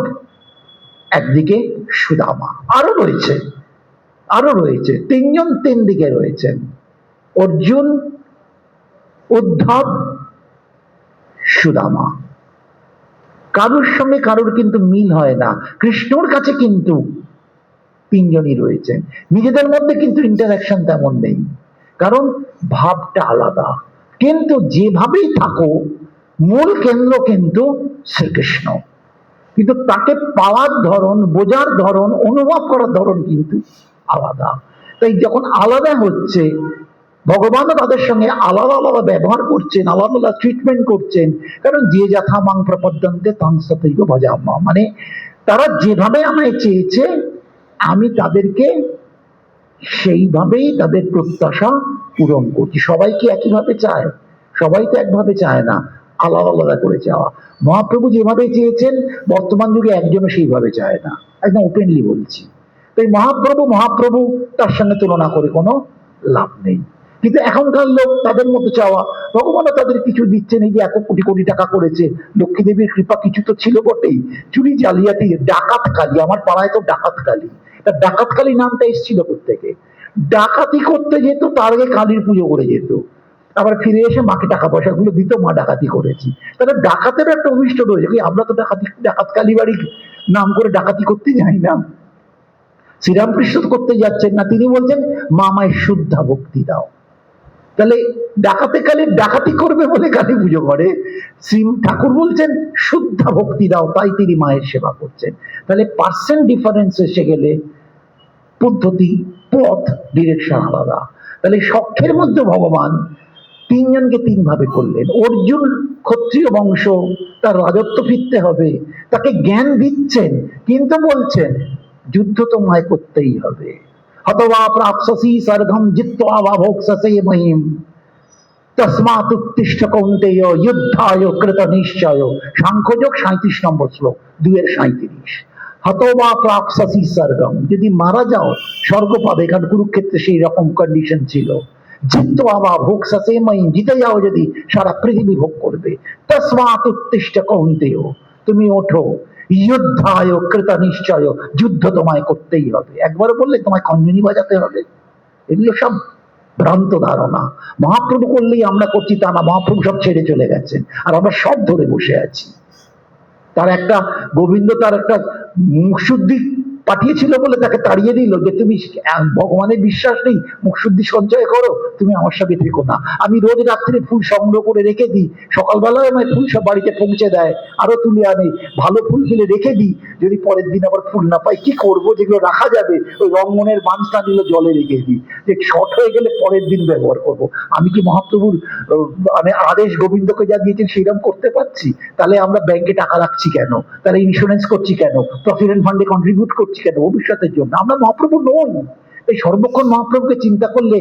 একদিকে সুদামা। আরো রয়েছে তিনজন, তিন দিকে রয়েছেন। অর্জুন, উদ্ধব, সুদামা। কারুর সঙ্গে কারুর কিন্তু মিল হয় না। কৃষ্ণর কাছে কিন্তু তিনজনই রয়েছেন। নিজেদের মধ্যে কিন্তু ইন্টারাকশন তেমন নেই, কারণ ভাবটা আলাদা। কিন্তু যেভাবেই থাকো, মূল কেন্দ্র কিন্তু শ্রীকৃষ্ণ। কিন্তু তাকে পাওয়ার ধরন, বোঝার ধরন, অনুভব করার ধরন কিন্তু আলাদা। তাই যখন আলাদা হচ্ছে, ভগবানও তাদের সঙ্গে আলাদা আলাদা ব্যবহার করছেন, আলাদা আলাদা ট্রিটমেন্ট করছেন। কারণ যে যথা মাং প্রপদ্যন্তে তাং তথৈব ভজাম্যহম, মানে তারা যেভাবে আমায় চেয়েছে, আমি তাদেরকে সেইভাবেই তাদের প্রত্যাশা পূরণ করছি। সবাই কি একইভাবে চায়? সবাই তো একভাবে চায় না, আলাদা আলাদা করে চাওয়া। মহাপ্রভু যেভাবে চেয়েছেন, বর্তমান যুগে একজনও সেইভাবে চায় না, একদম ওপেনলি বলছি। তাই মহাপ্রভু তার সঙ্গে তুলনা করে কোনো লাভ নেই। কিন্তু এখনকার লোক তাদের মতো চাওয়া, ভগবানও তাদের কিছু দিচ্ছে নেই যে এত কোটি কোটি টাকা করেছে, লক্ষ্মী দেবীর কৃপা কিছু তো ছিল বটেই। চুরি জালিয়াতি, ডাকাত কালী, আমার পাড়ায় তো ডাকাত কালী। ডাকাত কালী নামটা এসেছিল কোত্থেকে? ডাকাতি করতে যেত, তার আগে কালীর পুজো করে যেত, আবার ফিরে এসে মাকে টাকা পয়সা গুলো দিত, মা ডাকাতি করেছি। তাহলে ডাকাতের একটা অভিষ্ট রয়েছে। আমরা তো ডাকাত কালী বাড়ি নাম করে ডাকাতি করতে যাই না। শ্রীরামকৃষ্ণ করতে যাচ্ছেন না, তিনি বলছেন মা আমায় শুদ্ধা ভক্তি দাও। তাহলে ডাকাতে কালী ডাকাতি করবে বলে কালী পুজো করে, শ্রী ঠাকুর বলছেন শুদ্ধা ভক্তি দাও, তাই তিনি মায়ের সেবা করছেন। তাহলে পার্সেন্ট ডিফারেন্স এসে গেলে পদ্ধতি, পথ, ডিরেকশন আলাদা। তাহলে সখ্যের মধ্যে ভগবান তিনজনকে তিন ভাবে করলেন। অর্জুন ক্ষত্রিয় বংশ, তার রাজত্ব ফিরতে হবে, তাকে জ্ঞান দিচ্ছেন, কিন্তু বলছেন যুদ্ধ তোমায় করতেই হবে। হতবা প্রাপ্সসি স্বর্গম জিত্বা বা ভোক্সসে মহিম, তস্মাৎ উত্তিষ্ঠ কৌন্তেয় যুদ্ধায় কৃত নিশ্চয়। সাংখ্যযোগ 37 নম্বর শ্লোক, 2-37। হতবা প্রাপ্সসি স্বর্গম, যদি মারা যাও স্বর্গ পাবে, কারণ কুরুক্ষেত্রে সেই রকম কন্ডিশন ছিল। জিত্বা বা ভোক্সসে মহিম, জিতে যাও যদি সারা পৃথিবী ভোগ করবে। তস্মাৎ উত্তিষ্ঠ কৌন্তেয়, তুমি ওঠো, যুদ্ধায় কৃত নিশ্চয়, যুদ্ধ তোমায় করতেই হবে। একবার বললে তোমায় খঞ্জনি বাজাতে হবে, এগুলো সব ভ্রান্ত ধারণা। মহাপ্রভু করলেই আমরা করছি তা না, মহাপ্রভু সব ছেড়ে চলে গেছেন, আর আমরা সব ধরে বসে আছি। তার একটা গোবিন্দ তার একটা মুখশুদ্ধি পাঠিয়েছিল বলে তাকে তাড়িয়ে দিল, যে তুমি ভগবানের বিশ্বাস নেই, মুখশুদ্ধি সঞ্চয় করো, তুমি আমার সঙ্গে থেকো না। আমি রোজ রাত্রে ফুল সংগ্রহ করে রেখে দিই, সকালবেলায় আমার ফুল সব বাড়িতে পৌঁছে দেয়, আরো তুলে আনে, ভালো ফুল কিনে রেখে দিই, যদি পরের দিন আবার ফুল না পাই কি করবো? যেগুলো রাখা যাবে ওই রংমনের বাঁশটা দিল জলে রেখে দিই, যে শর্ট হয়ে গেলে পরের দিন ব্যবহার করব। আমি কি মহাপ্রভুর মানে আদেশ গোবিন্দকে যা দিয়েছেন সেইরকম করতে পারছি? তাহলে আমরা ব্যাংকে টাকা রাখছি কেন? তাহলে ইন্স্যুরেন্স করছি কেন? প্রভিডেন্ট ফান্ডে কন্ট্রিবিউট করছি কেন? ভবিষ্যতের জন্য। আমরা মহাপ্রভু নই। এই সর্বক্ষণ মহাপ্রভুকে চিন্তা করলে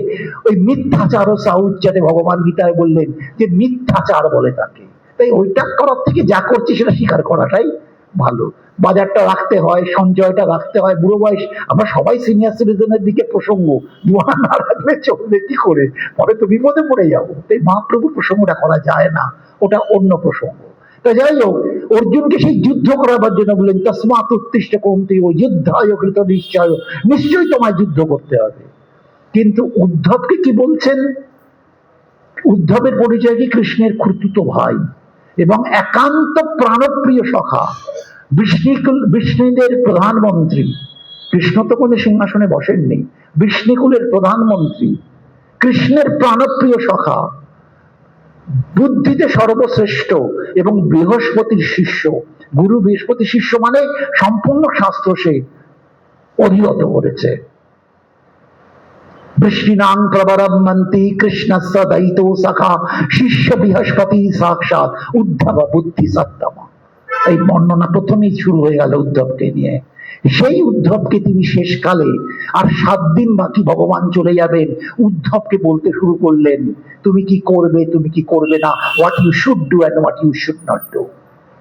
ওই মিথ্যাচার ও সাউচ্চারে ভগবান গীতায় বললেন যে মিথ্যাচার বলে তাকে। তাই ওইটা করার থেকে যা করছি সেটা স্বীকার করাটাই ভালো। বাজারটা রাখতে হয়, সঞ্চয়টা রাখতে হয়, বুড়ো বয়স আমরা সবাই সিনিয়র সিটিজেনের দিকে প্রসঙ্গ, দুয়া না রাখলে চলবে কি করে? পরে তো বিপদে পড়ে যাবো। তাই মহাপ্রভুর প্রসঙ্গটা করা যায় না, ওটা অন্য প্রসঙ্গ। তা যাই হোক, অর্জুনকে সেই যুদ্ধ করাবার জন্য বললেন তস্মাৎ উত্তিষ্ঠ কৌন্তেয় যুদ্ধায় কৃত নিশ্চয়, নিশ্চয়ই তোমায় যুদ্ধ করতে হবে। কিন্তু উদ্ধবকে কি বলছেন? উদ্ধবের পরিচয় কি কৃষ্ণের খুড়তুতো ভাই এবং একান্ত প্রাণপ্রিয় সখা, বিষ্ণুদের প্রধানমন্ত্রী। কৃষ্ণ তো কোনো সিংহাসনে বসেননি, বিষ্ণুকুলের প্রধানমন্ত্রী, কৃষ্ণের প্রাণপ্রিয় সখা, বুদ্ধিতে সর্বশ্রেষ্ঠ এবং বৃহস্পতির শিষ্য। গুরু বৃহস্পতির শিষ্য মানে সম্পূর্ণ শাস্ত্র সে অধিগত করেছে। বৃষ্টিনাং প্রবরম মন্তি কৃষ্ণস্য দয়িতো সখা শিষ্য বৃহস্পতি সাক্ষাৎ উদ্ধব বুদ্ধি সত্তম। এই বর্ণনা প্রথমেই শুরু হয়ে গেল উদ্ধবকে নিয়ে। সেই উদ্ধবকে তিনি শেষকালে, আর 7 দিন বাকি ভগবান চলে যাবেন, উদ্ধবকে বলতে শুরু করলেন তুমি কি করবে, তুমি কি করবে না, what you should do and what you should not do.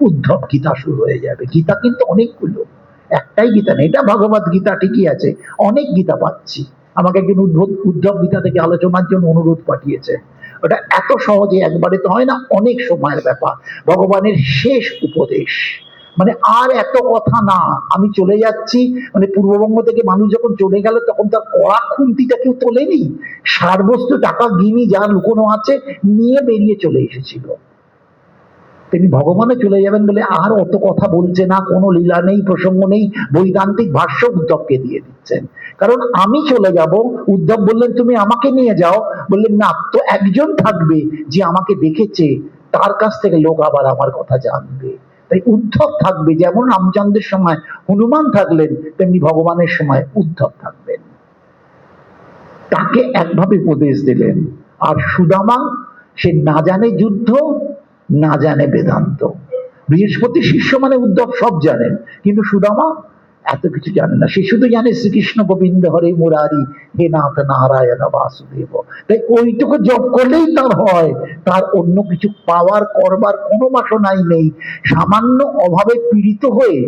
Uddhav Gita শুরু হয়ে যাবে। গীতা কিন্তু অনেকগুলো, একটাই গীতা নেই। এটা ভগবত গীতা ঠিকই আছে, অনেক গীতা পাচ্ছি। আমাকে একজন উদ্ধব গীতা থেকে আলোচনার জন্য অনুরোধ পাঠিয়েছে। ওটা এত সহজে একবারে তো হয় না, অনেক সময়ের ব্যাপার। ভগবানের শেষ উপদেশ, মানে আর এত কথা না, আমি চলে যাচ্ছি। মানে পূর্ববঙ্গ থেকে মানুষ যখন চলে গেল তখন তার কড়া খুন্তিটা কেউ তোলেনি, সারবস্তু টাকা গিনি যা লুকোনো আছে নিয়ে বেরিয়ে চলে এসেছিল। তিনি ভগবানে চলে যাবেন বলে আর অত কথা বলছে না, কোনো লীলা নেই, প্রসঙ্গ নেই, বৈদান্তিক ভাষ্য উদ্ধবকে দিয়ে দিচ্ছেন। কারণ আমি চলে যাব, উদ্ধব বললেন তুমি আমাকে নিয়ে যাও, বললেন না, তো একজন থাকবে যে আমাকে দেখেছে, তার কাছ থেকে লোক আবার আমার কথা জানবে। তাই উদ্ধব থাকবে, যেমন রামচন্দ্রের সময় হনুমান থাকলেন, তেমনি ভগবানের সময় উদ্ধব থাকবেন। তাকে একভাবে উপদেশ দিলেন। আর সুদামা, সে না জানে যুদ্ধ, না জানে বেদান্ত। বৃহস্পতি শিষ্য মানে উদ্ধব সব জানেন, কিন্তু সুদামা এত কিছু জানে না। সে শুধু জানে শ্রীকৃষ্ণ গোবিন্দ হরে মুরারি হে নাথ নারায়ণ বাসুদেব। তাই ওইটুকু জপ করলেই তার হয়, তার অন্য কিছু পাওয়ার করবার কোনো বাসনাই নেই। সামান্য অভাবে পীড়িত হয়ে,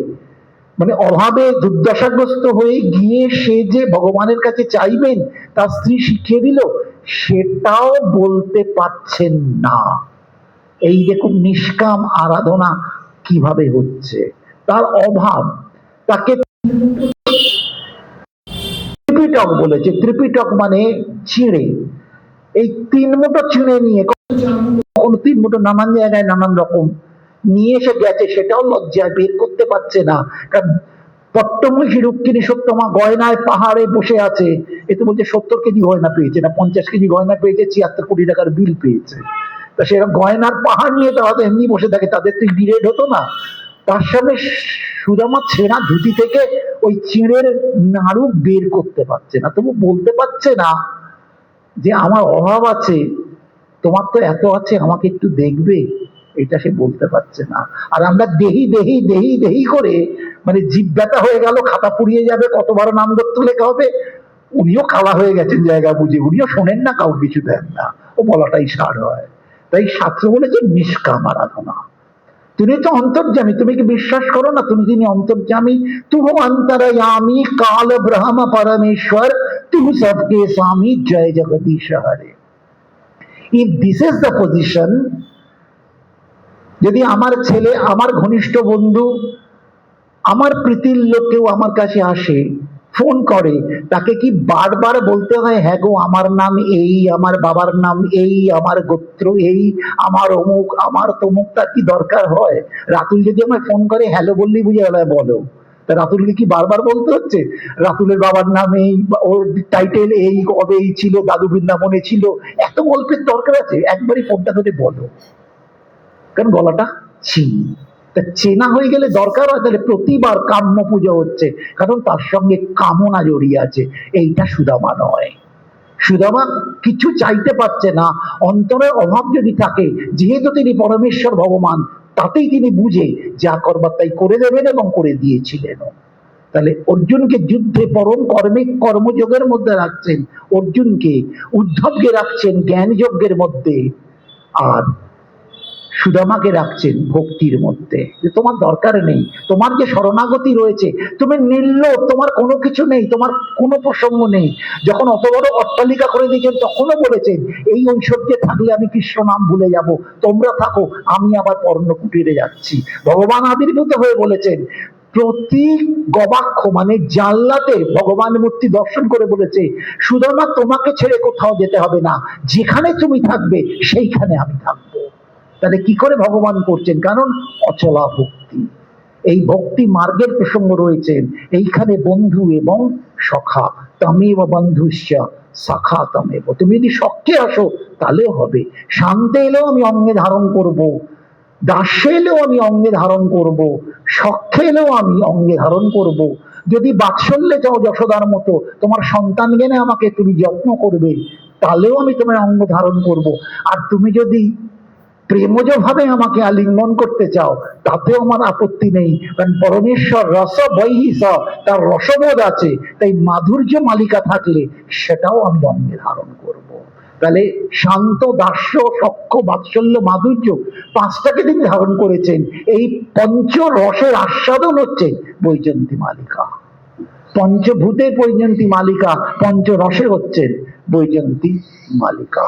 মানে অভাবে দুর্দশাগ্রস্ত হয়ে গিয়ে সে যে ভগবানের কাছে চাইবেন, তার স্ত্রী শিখিয়ে দিল, সেটাও বলতে পারছেন না। এই দেখুন নিষ্কাম আরাধনা কিভাবে হচ্ছে, তার অভাব। তাকে ত্রিপিটক বলেছে। ত্রিপিটক মানে চিড়ে। এই 3 মুঠো চিড়ে নিয়ে, কখনো 3 মুঠো নানান জায়গায় নানান রকম নিয়ে এসে গেছে, সেটাও লজ্জায় বের করতে পারছে না। কারণ পট্টমহিষী রুক্মিণী সত্যমা গয়নায় পাহাড়ে বসে আছে, এ তো বলছে 70 কেজি গয়না পেয়েছে, না 50 কেজি গয়না পেয়েছে, 76 কোটি টাকার বিল পেয়েছে। তা সেরকম গয়নার পাহাড় নিয়ে তারা তো এমনি বসে থাকে, তাদের তো ডিরেড হতো না। তার সামনে সুদামা ছেঁড়া ধুতি থেকে ওই চিড়ের নাড়ু বের করতে পারছে না, তবু বলতে পারছে না যে আমার অভাব আছে, তোমার তো এত আছে, আমাকে একটু দেখবে, এটা সে বলতে পারছে না। আর আমরা দেহি দেহি দেহি দেহি করে, মানে জিভ ব্যথা হয়ে গেল, খাতা পুড়িয়ে যাবে, কতবার নাম ধরতে লেখা হবে। উনিও কালা হয়ে গেছেন জায়গা বুঝে, উনিও শোনেন না, কাউর কিছু দেন না, ও বলাটাই সার হয়। তাই শাস্ত্র বলেছে নিষ্কাম আরাধনা। তুমি তো অন্তর্যামী, তুমি কি বিশ্বাস করো না তুমি যিনি অন্তর্যামী? তুহ অন্তরয়ামী কাল ব্রহ্ম পরমেশ্বর, তুহ সবকে স্বামী জয় জগদীশ হরে। If this is the position, যদি আমার ছেলে, আমার ঘনিষ্ঠ বন্ধু, আমার প্রীতির লোক কেউ আমার কাছে আসে, ফোন করে, তাকে কি বারবার বলতে হয় হ্যাঁ গো আমার নাম এই, আমার বাবার নাম এই, আমার গোত্র এই, আমার অমুক, আমার তমুক? তার কি দরকার হয়? রাতুল যদি আমায় ফোন করে হ্যালো বললেই বুঝে গেল বলো। তা রাতুলকে কি বারবার বলতে হচ্ছে রাতুলের বাবার নাম এই, ওর টাইটেল এই, কবে এই ছিল, দাদু বৃন্দাবনে ছিল? এত গল্পের দরকার আছে? একবারই ফোনটা ধরে বলো, কারণ গলাটা চিনি। তা চেনা হয়ে গেলে দরকার হয়, তাহলে প্রতিবার কাম্য পুজো হচ্ছে, কারণ তার সঙ্গে কামনা জড়িয়ে আছে। এইটা সুদামা নয়। সুদামা কিছু চাইতে পারছে না, অন্তরের অভাব যদি থাকে, যেহেতু তিনি পরমেশ্বর ভগবান, তাতেই তিনি বুঝে যা করবার তাই করে দেবেন এবং করে দিয়েছিলেন। তাহলে অর্জুনকে যুদ্ধে পরম কর্মিক কর্মযোগের মধ্যে রাখছেন, অর্জুনকে, উদ্ধবকে রাখছেন জ্ঞান যজ্ঞের মধ্যে, আর সুদামাকে রাখছেন ভক্তির মধ্যে। যে তোমার দরকার নেই, তোমার যে শরণাগতি রয়েছে, তুমি নির্লোভ, তোমার কোনো কিছু নেই, তোমার কোনো প্রসঙ্গ নেই। যখন অত বড় অট্টালিকা করে দিয়েছেন, তখনও বলেছেন এই ঐশ্বর্যে থাকলে আমি কৃষ্ণ নাম ভুলে যাব, তোমরা থাকো, আমি আবার পর্ণ কুটিরে যাচ্ছি। ভগবান আবির্ভূত হয়ে বলেছেন প্রতি গবাক্ষ মানে জানলাতে ভগবান মূর্তি দর্শন করে বলেছে, সুদামা তোমাকে ছেড়ে কোথাও যেতে হবে না, যেখানে তুমি থাকবে সেইখানে আমি থাকবো। তাহলে কি করে ভগবান করছেন? কারণ অচলা ভক্তি, এই ভক্তি মার্গের প্রসঙ্গ রয়েছে এইখানে। বন্ধু এবং সখা, তমেব বন্ধুস্য সখা তমেব। তুমি যদি সখ্যে আসো তাহলেও হবে, শান্তে এলেও আমি অঙ্গে ধারণ করব, দাস্যে এলেও আমি অঙ্গে ধারণ করব, সখ্যে এলেও আমি অঙ্গে ধারণ করব। যদি বাৎসল্যে চাও যশোদার মতো, তোমার সন্তান জ্ঞানে আমাকে তুমি যত্ন করবে, তাহলেও আমি তোমার অঙ্গ ধারণ করব। আর তুমি যদি প্রেমজ ভাবে আমাকে আলিঙ্গন করতে চাও, তাতেও আমার আপত্তি নেই, কারণ পরমেশ্বর রস বৈহিস, তার রসবোধ আছে, তাই মাধুর্য মালিকা থাকলে সেটাও আমি অঙ্গে ধারণ করব। তাহলে শান্ত, দাস্য, সখ্য, বাৎসল্য, মাধুর্য, পাঁচটাকে তিনি ধারণ করেছেন। এই পঞ্চ রসের আস্বাদন হচ্ছে বৈজয়ন্তী মালিকা। পঞ্চভূতের বৈজয়ন্তী মালিকা, পঞ্চ রসে হচ্ছেন বৈজয়ন্তী মালিকা।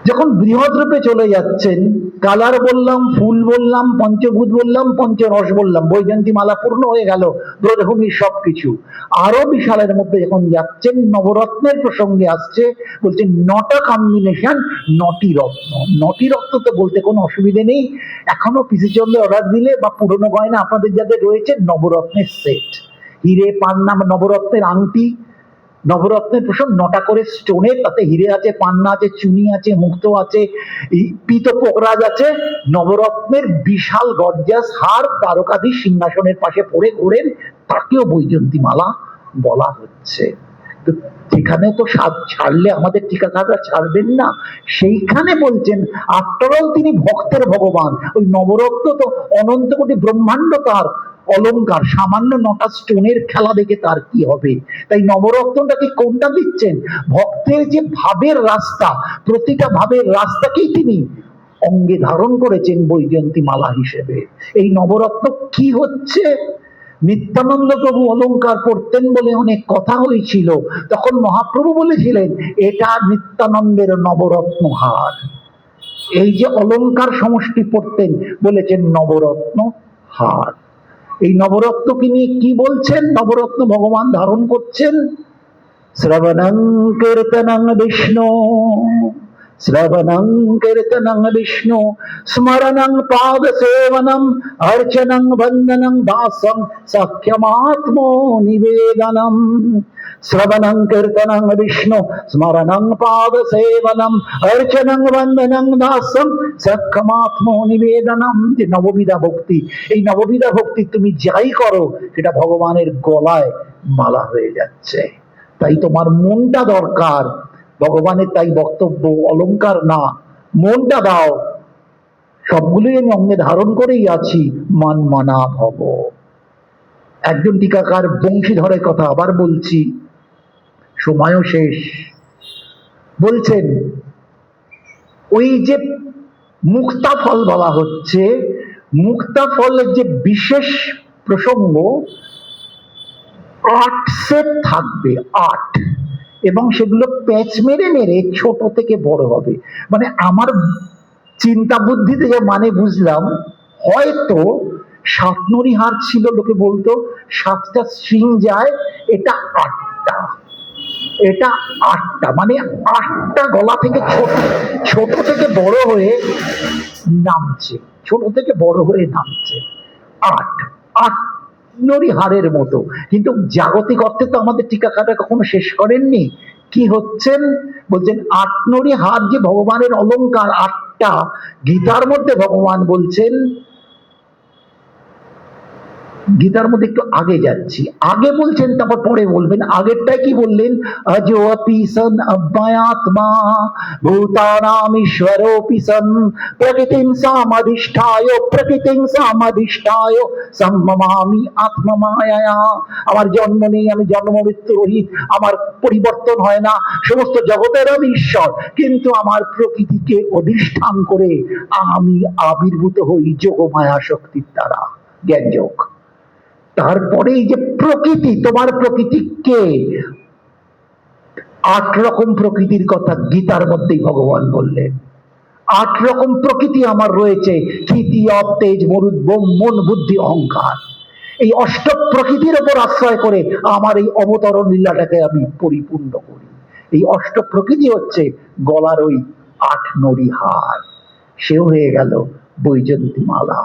যখন বৃহৎ রূপে চলে যাচ্ছেন, কালার বললাম, ফুল বললাম, পঞ্চভূত বললাম, পঞ্চরস বললাম, বৈজয়ন্তী মালা পূর্ণ হয়ে গেল, ব্রজভূমির সবকিছু। আরো বিশালের মধ্যে যখন যাচ্ছেন, নবরত্নের প্রসঙ্গে আসছে, বলছেন নটা কম্বিনেশন, নটি রত্ন। নটি রত্ন তো বলতে কোনো অসুবিধে নেই, এখনো পিসি চললে অর্ডার দিলে বা পুরনো গয়না আপনাদের যাদের রয়েছে, নবরত্নের সেট, হিরে, পান্না, নবরত্নের আংটি, নবরত্নের প্রসঙ্গ, নটা করে স্টোনের, তাতে হিরে আছে, পান্না আছে, চুনি আছে, মুক্ত আছে, পীত পোকরাজ আছে, নবরত্নের বিশাল গর্জাস হার তারকাধীশ সিংহাসনের পাশে পড়ে ঘোরেন, তাকেও বৈজয়ন্তী মালা বলা হচ্ছে। তো সেখানে তো ছাড়লে আমাদের টিকাকাররা ছাড়বেন না, সেইখানে বলছেন আফটার অল তিনি ভক্তের ভগবান। ওই নবরত্ন তো অনন্ত কোটি ব্রহ্মাণ্ড তার অলংকার, সামান্য নটা স্টোনের খেলা দেখে তার কি হবে? তাই নবরত্নটাকে কোনটা দিচ্ছেন? ভক্তের যে ভাবের রাস্তা, প্রতিটা ভাবের রাস্তাকেই তিনি অঙ্গে ধারণ করেছেন বৈজয়ন্তী মালা হিসেবে। এই নবরত্ন কি হচ্ছে? নিত্যানন্দ প্রভু অলংকার পড়তেন বলে অনেক কথা হয়েছিল, তখন মহাপ্রভু বলেছিলেন এটা নিত্যানন্দের নবরত্ন হার। এই যে অলংকার সমষ্টি পড়তেন, বলেছেন নবরত্ন হার। এই নবরত্নকে নিয়ে কি বলছেন? নবরত্ন ভগবান ধারণ করছেন। শ্রবণং কীর্তনং বিষ্ণু, শ্রবণং কীর্তনং বিষ্ণু, স্মরণং পাদ সেবনম, অর্চনং বন্দনং দাসং, সখ্যমাত্মো নিবেদনম। শ্রবণং কীর্তনং বিষ্ণু, স্মরণং পাদ সেবনম, অর্চনং বন্দনং দাসং, সখ্যমাত্মো নিবেদনম। যে নববিধা ভক্তি, এই নববিধা ভক্তি তুমি যাই করো সেটা ভগবানের গলায় মালা হয়ে যাচ্ছে। তাই তোমার মনটা দরকার ভগবানের, তাই বক্তব্য অলংকার না, মনটা দাও। সবগুলোই আমি অঙ্গে ধারণ করেই আছি, মান মানা ভব। একজন টিকাকার বংশীধরের কথা আবার বলছি, সময়ও শেষ, বলছেন ওই যে মুক্তা ফল বলা হচ্ছে, মুক্তা ফলের যে বিশেষ প্রসঙ্গ, 8 সেট থাকবে, 8, এবং সেগুলো প্যাচ মেরে মেরে ছোট থেকে বড় হবে। মানে আমার চিন্তা বুদ্ধিতে যে মানে বুঝলাম, হয়তো 7 নড়ি হার ছিল, লোকে বলতো 7টা স্ট্রিং যায়, এটা 8টা, এটা 8টা, মানে 8টা গলা থেকে ছোট থেকে বড় হয়ে নামছে, ছোট থেকে বড় হয়ে নামছে, 8 নড়ি হারের মতো। কিন্তু জাগতিক অর্থে তো আমাদের টিকাকাররা কখনো শেষ করেননি। কি হচ্ছেন? বলছেন 8 নড়ি হার যে ভগবানের অলংকার 8টা, গীতার মধ্যে ভগবান বলছেন, গীতার মধ্যে একটু আগে যাচ্ছি, আগে বলছেন তারপর পরে বলবেন। আগেরটাই কি বললেন? অজো অপি সন অব্যয়াত্মা ভূতানাম ঈশ্বরোপি সন প্রকৃতিং সামাধিষ্ঠায় প্রকৃতিং সামাধিষ্ঠায় সম্মামি আত্মমায়া। আমার জন্ম নেই, আমি জন্ম মৃত্যু রহিত, আমার পরিবর্তন হয় না, সমস্ত জগতের আমি ঈশ্বর, কিন্তু আমার প্রকৃতিকে অধিষ্ঠান করে আমি আবির্ভূত হই যোগমায়া শক্তির দ্বারা, জ্ঞান যোগ। তারপরে এই যে প্রকৃতি, তোমার প্রকৃতি কে? 8 রকম প্রকৃতির কথা গীতার মধ্যেই ভগবান বললেন। 8 রকম প্রকৃতি আমার রয়েছে, স্থিতি, অপ, তেজ, মরুদ, বোম, মন, বুদ্ধি, অহংকার। এই অষ্ট প্রকৃতির ওপর আশ্রয় করে আমার এই অবতরণ লীলাটাকে আমি পরিপূর্ণ করি। এই অষ্ট প্রকৃতি হচ্ছে গলার ওই 8 নড়ি হার। সেও হয়ে গেল বৈজয়ন্তী মালা,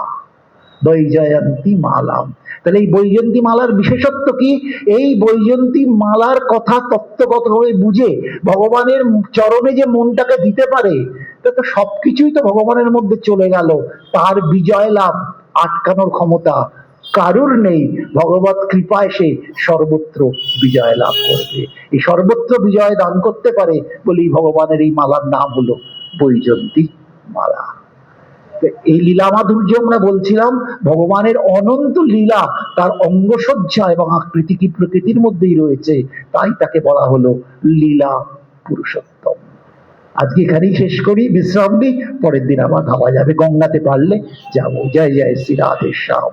বৈজয়ন্তী মালা। তাহলে এই বৈজয়ন্তী মালার বিশেষত্ব কি? এই বৈজয়ন্তী মালার কথা তত্ত্বগতভাবে বুঝে ভগবানের চরণে যে মনটাকে দিতে পারে, তা তো সবকিছুই তো ভগবানের মধ্যে চলে গেল। তার বিজয় লাভ আটকানোর ক্ষমতা কারুর নেই। ভগবত কৃপায় সে সর্বত্র বিজয় লাভ করবে। এই সর্বত্র বিজয় দান করতে পারে বলি ভগবানের এই মালার নাম হলো বৈজয়ন্তী মালা। এই লীলা মাধুর্য আমরা বলছিলাম, ভগবানের অনন্ত লীলা তার অঙ্গসজ্জা এবং আকৃতি কি প্রকৃতির মধ্যেই রয়েছে, তাই তাকে বলা হলো লীলা পুরুষোত্তম। আজকে এখানেই শেষ করি, বিশ্রাম দিই, পরের দিন আবার ভাবা যাবে, গঙ্গাতে পারলে যাবো। জয় জয় শ্রী রাধে শ্যাম।